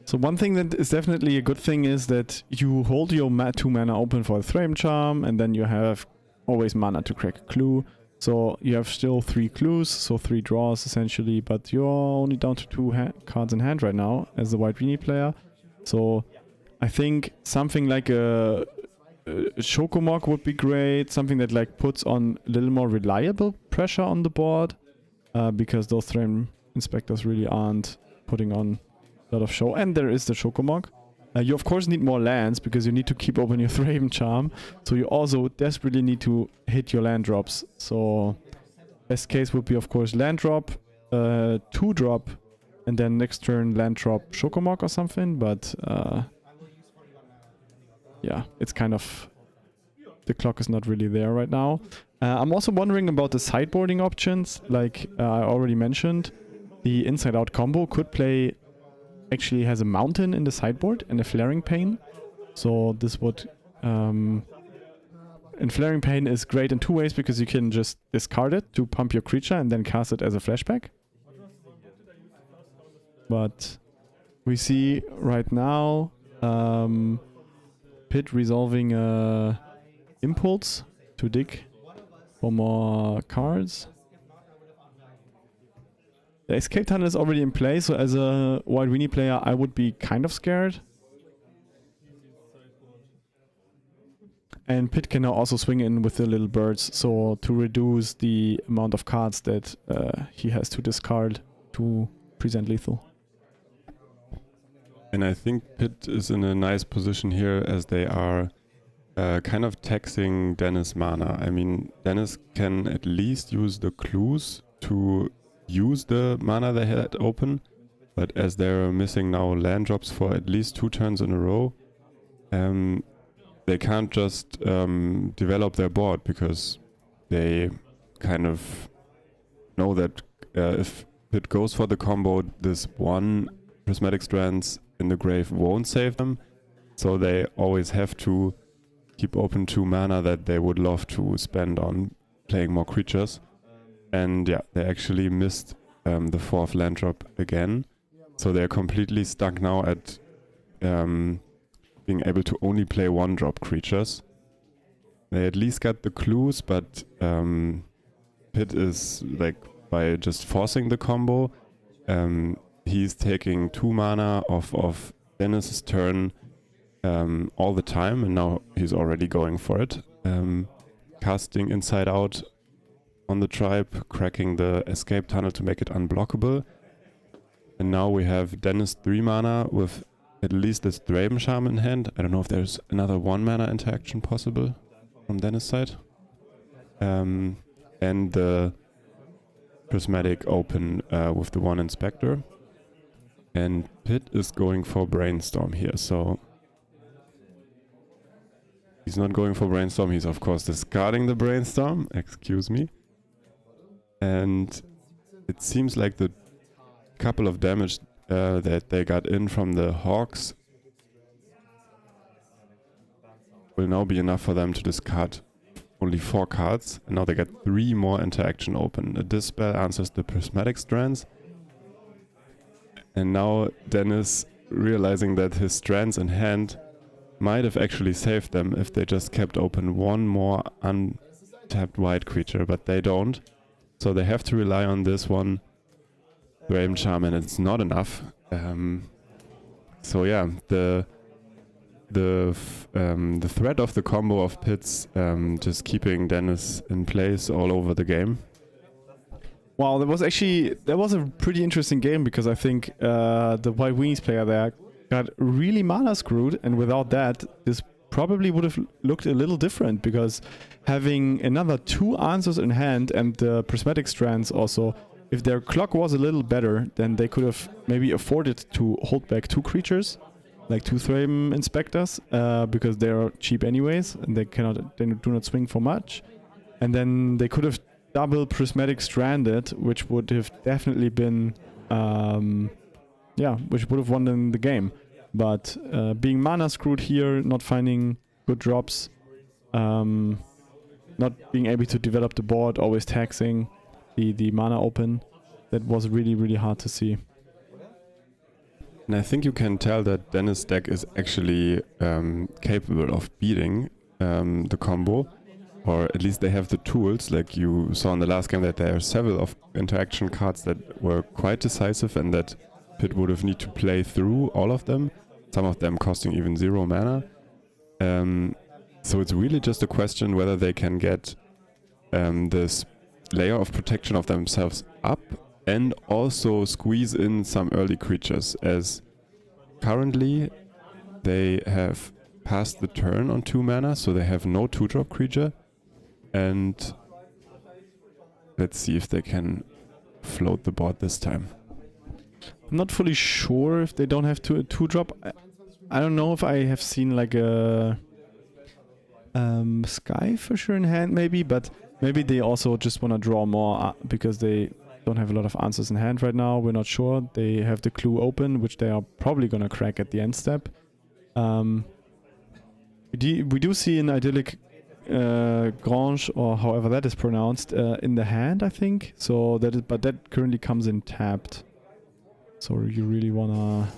So one thing that is definitely a good thing is that you hold your 2 mana open for the Thraben Charm, and then you have always mana to crack a clue. So you have still 3 clues, so 3 draws essentially, but you're only down to 2 cards in hand right now as the White Weenie player. So I think something like a Shokomog would be great, something that like puts on a little more reliable pressure on the board, because those Thraben Inspectors really aren't putting on a lot of show. And there is the Shokomog. You of course need more lands because you need to keep open your Thraben Charm, so you also desperately need to hit your land drops. So best case would be of course land drop, 2 drop, and then next turn land drop Shokomog or something, but yeah, it's kind of... the clock is not really there right now. I'm also wondering about the sideboarding options. Like I already mentioned, the Inside Out combo could play... actually has a mountain in the sideboard and a Flaring Pain. So this would... and Flaring Pain is great in 2 ways, because you can just discard it to pump your creature and then cast it as a flashback. But we see right now... Pit resolving Impulse to dig for more cards. The escape tunnel is already in play, so as a White Weenie player I would be kind of scared. And Pit can now also swing in with the little birds, so to reduce the amount of cards that he has to discard to present lethal. And I think Pit is in a nice position here, as they are kind of taxing Dennis' mana. I mean, Dennis can at least use the clues to use the mana they had open, but as they're missing now land drops for at least 2 turns in a row, they can't just develop their board, because they kind of know that if Pit goes for the combo, this 1 Prismatic Strands in the grave won't save them, so they always have to keep open 2 mana that they would love to spend on playing more creatures. And yeah, they actually missed the 4th land drop again, so they're completely stuck now at being able to only play 1-drop creatures. They at least got the clues, but Pit is like, by just forcing the combo, he's taking 2 mana off of Dennis's turn all the time, and now he's already going for it. Casting Inside Out on the tribe, cracking the escape tunnel to make it unblockable. And now we have Dennis 3 mana with at least this Thraben Charm in hand. I don't know if there's another 1 mana interaction possible from Dennis' side. And the Prismatic open with the 1 Inspector. And Pit is going for Brainstorm here, so he's not going for Brainstorm, he's of course discarding the Brainstorm, excuse me. And it seems like the couple of damage that they got in from the Hawks will now be enough for them to discard only 4 cards, and now they get 3 more interaction open. A Dispel answers the Prismatic Strands. And now Dennis, realizing that his strands in hand might have actually saved them if they just kept open 1 more untapped white creature, but they don't. So they have to rely on this one Raven Charm, and it's not enough. So yeah, the threat of the combo of pits just keeping Dennis in place all over the game. Wow, that was a pretty interesting game, because I think the White Weenies player there got really mana screwed, and without that, this probably would have looked a little different, because having another 2 answers in hand and the Prismatic Strands also, if their clock was a little better, then they could have maybe afforded to hold back 2 creatures, like 2 Thraben Inspectors, because they are cheap anyways, and they do not swing for much. And then they could have double Prismatic Stranded, which would have definitely been, which would have won them the game. But being mana screwed here, not finding good drops, not being able to develop the board, always taxing the mana open, that was really, really hard to see. And I think you can tell that Dennis' deck is actually capable of beating the combo, or at least they have the tools. Like you saw in the last game, that there are several of interaction cards that were quite decisive, and that Pit would have need to play through all of them, some of them costing even 0 mana. So it's really just a question whether they can get this layer of protection of themselves up, and also squeeze in some early creatures, as currently they have passed the turn on 2 mana, so they have no 2-drop creature. And let's see if they can float the board this time. I'm not fully sure if they don't have a 2-drop. I don't know if I have seen like a Skyfisher in hand maybe, but maybe they also just want to draw more because they don't have a lot of answers in hand right now. We're not sure. They have the clue open, which they are probably going to crack at the end step. We do see an idyllic Grange, or however that is pronounced, in the hand, I think. So that is, but that currently comes in tapped. So you really wanna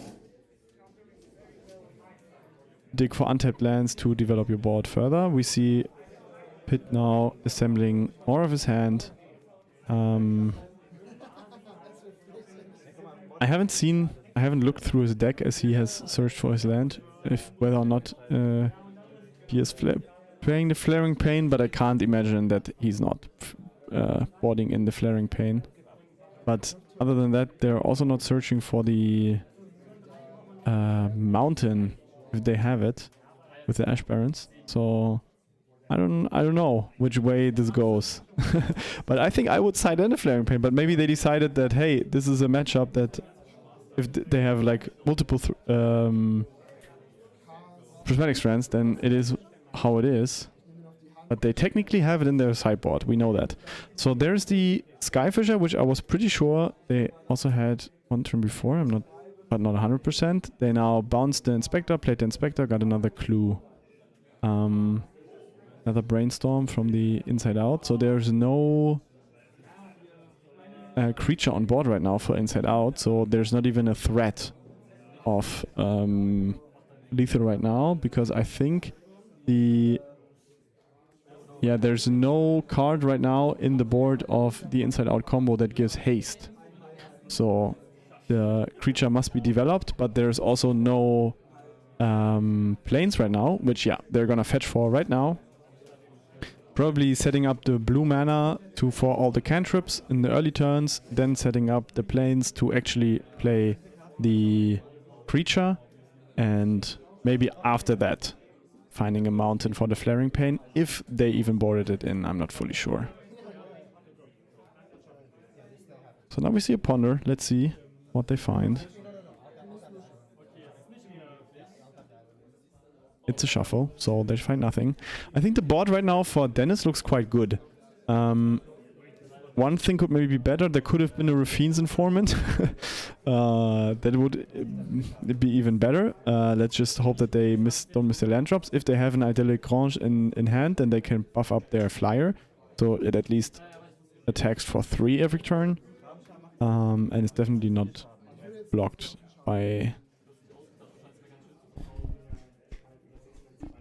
dig for untapped lands to develop your board further. We see Pit now assembling more of his hand. I haven't looked through his deck as he has searched for his land, whether or not he is playing the Flaring Pain, but I can't imagine that he's not boarding in the Flaring Pain. But other than that, they're also not searching for the Mountain, if they have it, with the Ash Barrens. So I don't know which way this goes. But I think I would side in the Flaring Pain. But maybe they decided that, hey, this is a matchup that if they have like multiple Prismatic Strands, then it is how it is. But they technically have it in their sideboard. We know that. So there's the Skyfisher, which I was pretty sure they also had one turn before. But not 100%. They now bounced the Inspector, played the Inspector, got another clue. Another Brainstorm from the inside out. So there's no creature on board right now for inside out. So there's not even a threat of lethal right now, because I think there's no card right now in the board of the inside out combo that gives haste. So the creature must be developed, but there's also no planes right now, which they're gonna fetch for right now. Probably setting up the blue mana for all the cantrips in the early turns, then setting up the planes to actually play the creature, and maybe after that finding a mountain for the Flaring Pain, if they even boarded it in. I'm not fully sure. So now we see a Ponder. Let's see what they find. It's a shuffle, so they find nothing. I think the board right now for Dennis looks quite good. one thing could maybe be better. There could have been a Raffine's informant. That would be even better. Let's just hope that they don't miss their land drops. If they have an idyllic range in hand, then they can buff up their flyer, so it at least attacks for 3 every turn. And it's definitely not blocked by...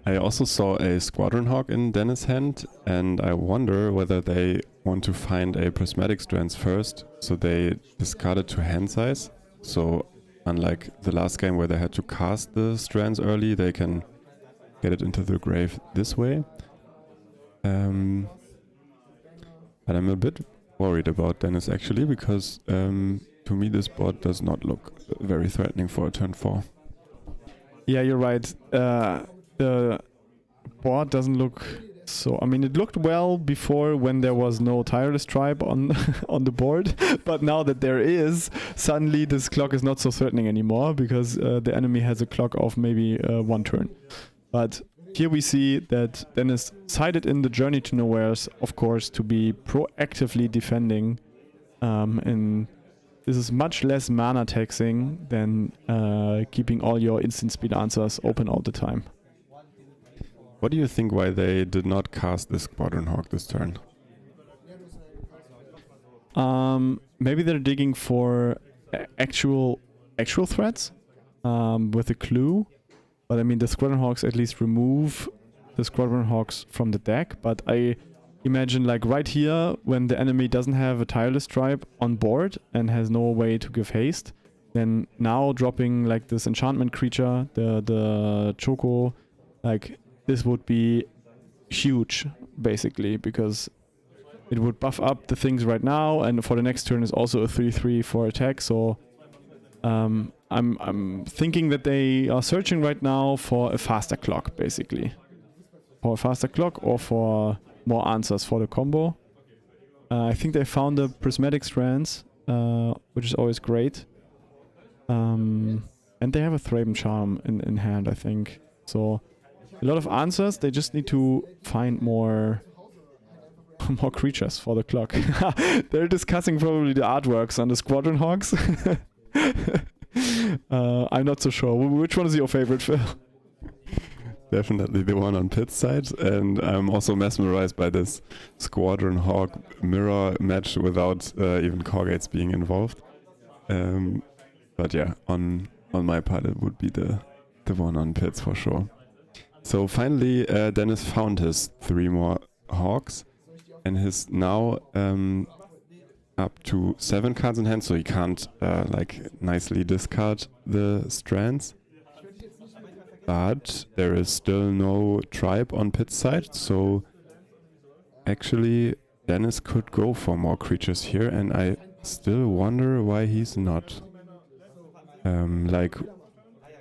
I also saw a Squadron Hawk in Dennis' hand, and I wonder whether they want to find a Prismatic Strands first, so they discard it to hand size. So unlike the last game where they had to cast the strands early, they can get it into the grave this way. But I'm a bit worried about Dennis actually, because to me this board does not look very threatening for a turn 4. Yeah, you're right. The board doesn't look so... I mean, it looked well before when there was no Tireless Tribe on on the board, but now that there is, suddenly this clock is not so threatening anymore, because the enemy has a clock of maybe 1 turn. But here we see that Dennis sided in the Journey to Nowheres, of course, to be proactively defending, and this is much less mana taxing than keeping all your instant speed answers open all the time. What do you think why they did not cast this Squadron Hawk this turn? Maybe they're digging for actual threats with a clue. But I mean, the Squadron Hawks at least remove the Squadron Hawks from the deck. But I imagine like right here, when the enemy doesn't have a Tireless Tribe on board and has no way to give haste, then now dropping like this enchantment creature, the Choco, like... this would be huge, basically, because it would buff up the things right now, and for the next turn is also a 3/3 for attack. So I'm thinking that they are searching right now for a faster clock, basically, for a faster clock or for more answers for the combo. I think they found the Prismatic Strands, which is always great, and they have a Thraben Charm in hand, I think. So. A lot of answers, they just need to find more creatures for the clock. They're discussing probably the artworks on the Squadron Hawks. I'm not so sure. Which one is your favorite, Phil? Definitely the one on Pitt's side, and I'm also mesmerized by this Squadron Hawk mirror match without even core gates being involved. But yeah, on my part it would be the one on Pitt's for sure. So finally, Dennis found his 3 more Hawks, and he's now up to 7 cards in hand, so he can't like nicely discard the strands. But there is still no tribe on Pitt's side, so actually Dennis could go for more creatures here, and I still wonder why he's not. Like,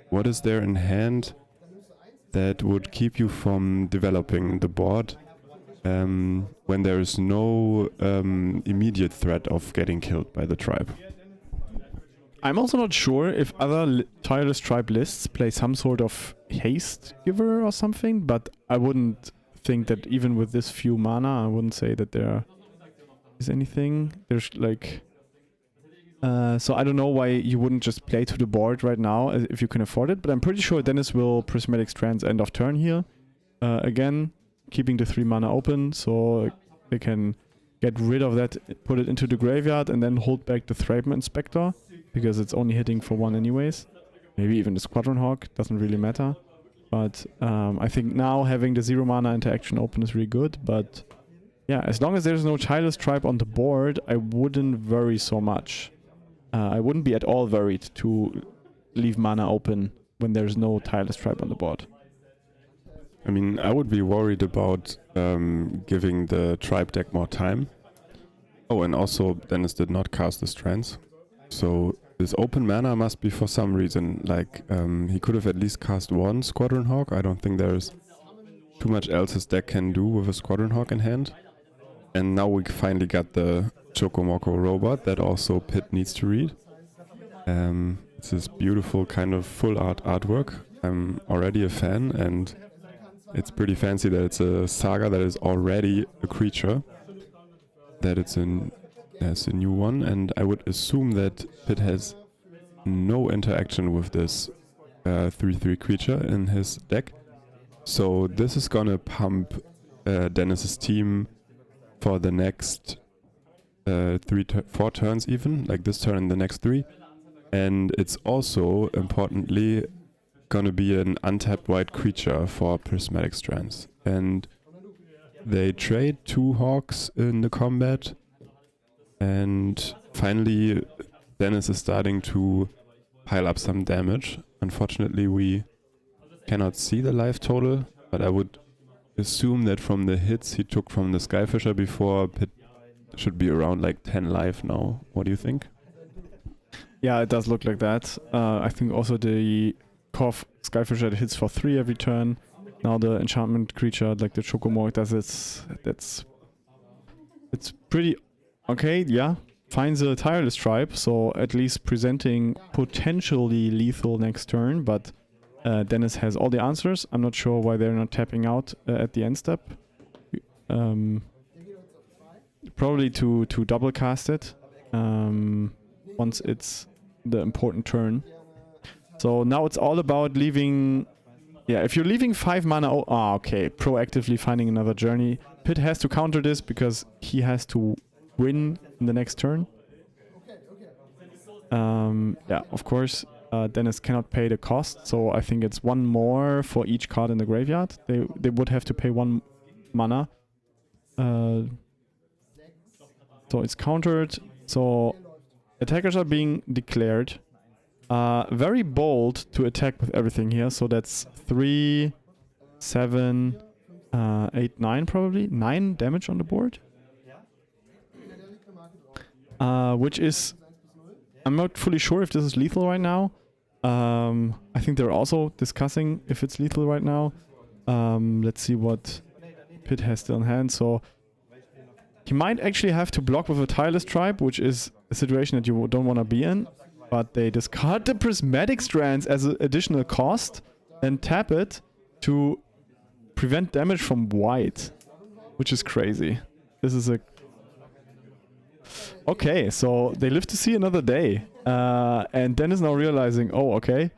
what is there in hand that would keep you from developing the board when there is no immediate threat of getting killed by the tribe? I'm also not sure if other Tireless Tribe lists play some sort of haste giver or something, but I wouldn't think that even with this few mana, I wouldn't say that there is anything. There's like... so I don't know why you wouldn't just play to the board right now if you can afford it, but I'm pretty sure Dennis will Prismatic Strands end of turn here. Again, keeping the 3 mana open, so they can get rid of that, put it into the graveyard, and then hold back the Thraben Inspector, because it's only hitting for 1 anyways. Maybe even the Squadron Hawk, doesn't really matter. But I think now having the 0 mana interaction open is really good, but yeah, as long as there's no Tireless Tribe on the board, I wouldn't worry so much. I wouldn't be at all worried to leave mana open when there's no Tireless Tribe on the board. I mean, I would be worried about giving the tribe deck more time. Oh, and also Dennis did not cast the strands. So this open mana must be for some reason. Like, he could have at least cast 1 Squadron Hawk. I don't think there's too much else his deck can do with a Squadron Hawk in hand. And now we finally got the Chocomoco robot that also Pitt needs to read. It's this beautiful kind of full art artwork. I'm already a fan, and it's pretty fancy that it's a saga that is already a creature. That it's a as a new one, and I would assume that Pitt has no interaction with this 3/3 creature in his deck. So this is gonna pump Dennis's team for the next 4 turns even, like this turn and the next 3. And it's also, importantly, gonna be an untapped white creature for Prismatic Strands. And they trade 2 Hawks in the combat. And finally, Dennis is starting to pile up some damage. Unfortunately, we cannot see the life total, but I would assume that from the hits he took from the Skyfisher before, Pitt should be around like 10 life now. What do you think? Yeah, it does look like that. I think also the Korf Skyfisher hits for 3 every turn. Now the enchantment creature, like the Chocomorg, does it's pretty okay, yeah. Finds a Tireless Tribe, so at least presenting potentially lethal next turn, but Dennis has all the answers. I'm not sure why they're not tapping out at the end step. Probably to double cast it once it's the important turn. So now it's all about leaving... Yeah, if you're leaving 5 mana... okay. Proactively finding another journey. Pitt has to counter this because he has to win in the next turn. Yeah, of course, Dennis cannot pay the cost, so I think it's 1 more for each card in the graveyard. They would have to pay 1 mana. So it's countered. So attackers are being declared. Very bold to attack with everything here. So that's 3, 7, 8, 9 probably. 9 damage on the board. Which is... I'm not fully sure if this is lethal right now. I think they're also discussing if it's lethal right now. Let's see what Pitt has still in hand. So he might actually have to block with a Tireless Tribe, which is a situation that you don't want to be in. But they discard the Prismatic Strands as an additional cost and tap it to prevent damage from white, which is crazy. This is a... Okay, so they live to see another day. And Dennis now realizing, oh, okay.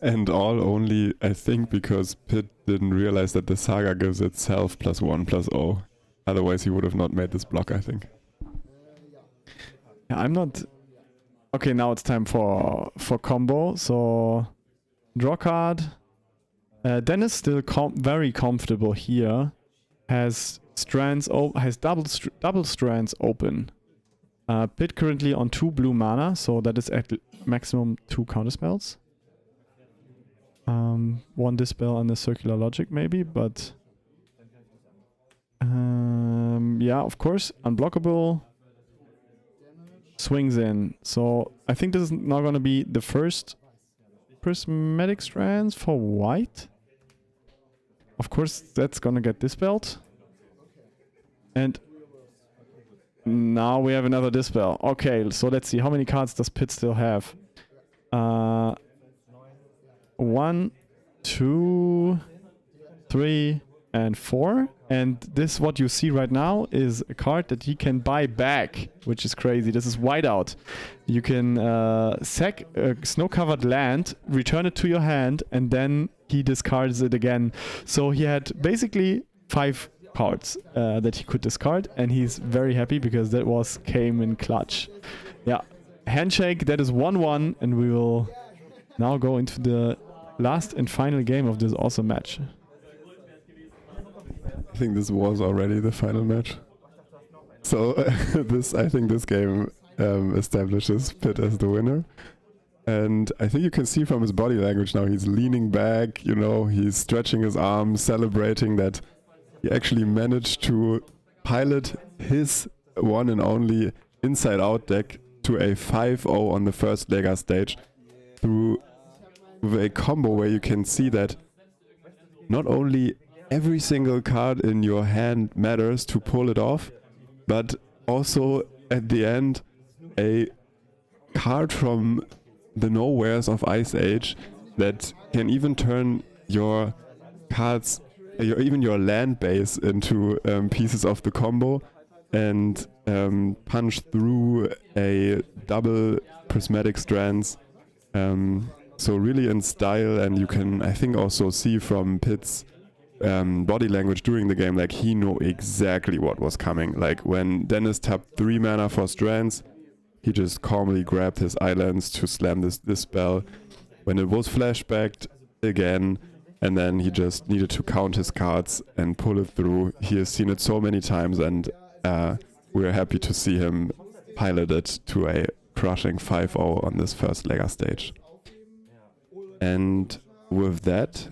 And all only, I think, because Pitt didn't realize that the Saga gives itself +1/+0. Otherwise, he would have not made this block, I think. Yeah, I'm not... Okay, now it's time for combo. So, draw card. Dennis still very comfortable here. Has strands has double strands open. Pitt currently on 2 blue mana, so that is at maximum 2 counterspells. 1 Dispel and a Circular Logic maybe, but yeah, of course, unblockable. Swings in. So I think this is now going to be the first Prismatic Strands for white. Of course, that's going to get dispelled. And now we have another dispel. Okay, so let's see. How many cards does Pitt still have? 1, 2, 3, and 4. And this, what you see right now, is a card that he can buy back, which is crazy. This is Whiteout. You can sack a snow-covered land, return it to your hand, and then he discards it again. So he had basically 5 cards that he could discard, and he's very happy because that came in clutch. Yeah, handshake. That is 1-1, and we will now go into the last and final game of this awesome match. I think this was already the final match. So I think this game establishes Pitt as the winner. And I think you can see from his body language now, he's leaning back, you know, he's stretching his arms, celebrating that he actually managed to pilot his one and only inside-out deck to a 5-0 on the first Lega stage through with a combo where you can see that not only every single card in your hand matters to pull it off, but also at the end a card from the nowheres of Ice Age that can even turn your cards, even your land base into pieces of the combo. And punch through a double prismatic strands. So really in style, and you can, I think, also see from Pitt's body language during the game, like he knew exactly what was coming. Like when Dennis tapped 3 mana for strands, he just calmly grabbed his islands to slam this spell. When it was flashbacked again, and then he just needed to count his cards and pull it through. He has seen it so many times, and we're happy to see him pilot it to a crushing 5-0 on this first Lega stage. And with that,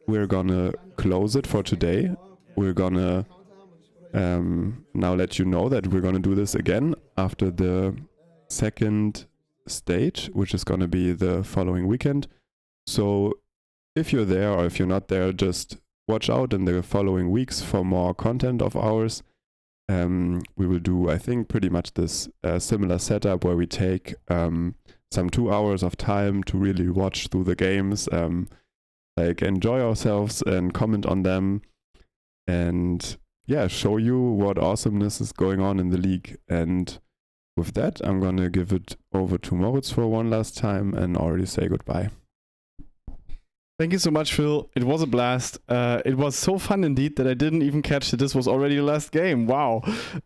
we're gonna close it for today. We're gonna now let you know that we're gonna do this again after the second stage, which is gonna be the following weekend. So if you're there or if you're not there, just watch out in the following weeks for more content of ours. We will do, I think, pretty much this similar setup where we take some 2 hours of time to really watch through the games, like enjoy ourselves and comment on them, and yeah, show you what awesomeness is going on in the league. And with that, I'm gonna give it over to Moritz for one last time and already say goodbye. Thank you so much, Phil. It was a blast. It was so fun indeed that I didn't even catch that this was already the last game. Wow.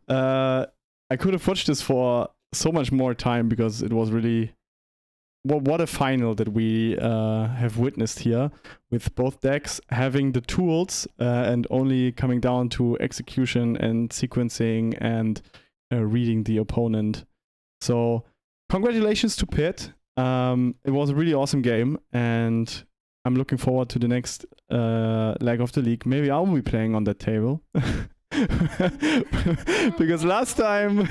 I could have watched this for so much more time because it was really... What a final that we have witnessed here, with both decks having the tools and only coming down to execution and sequencing and reading the opponent. So congratulations to Pitt. It was a really awesome game, and I'm looking forward to the next leg of the league. Maybe I'll be playing on that table. Because last time,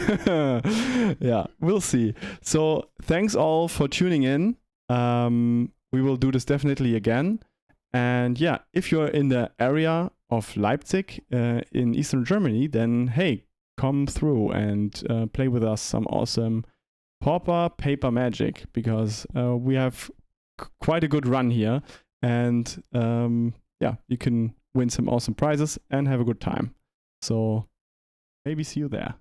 yeah, we'll see. So thanks all for tuning in. We will do this definitely again. And yeah, if you're in the area of Leipzig in Eastern Germany, then hey, come through and play with us some awesome Pauper Paper Magic, because we have quite a good run here, and yeah, you can win some awesome prizes and have a good time. So maybe see you there.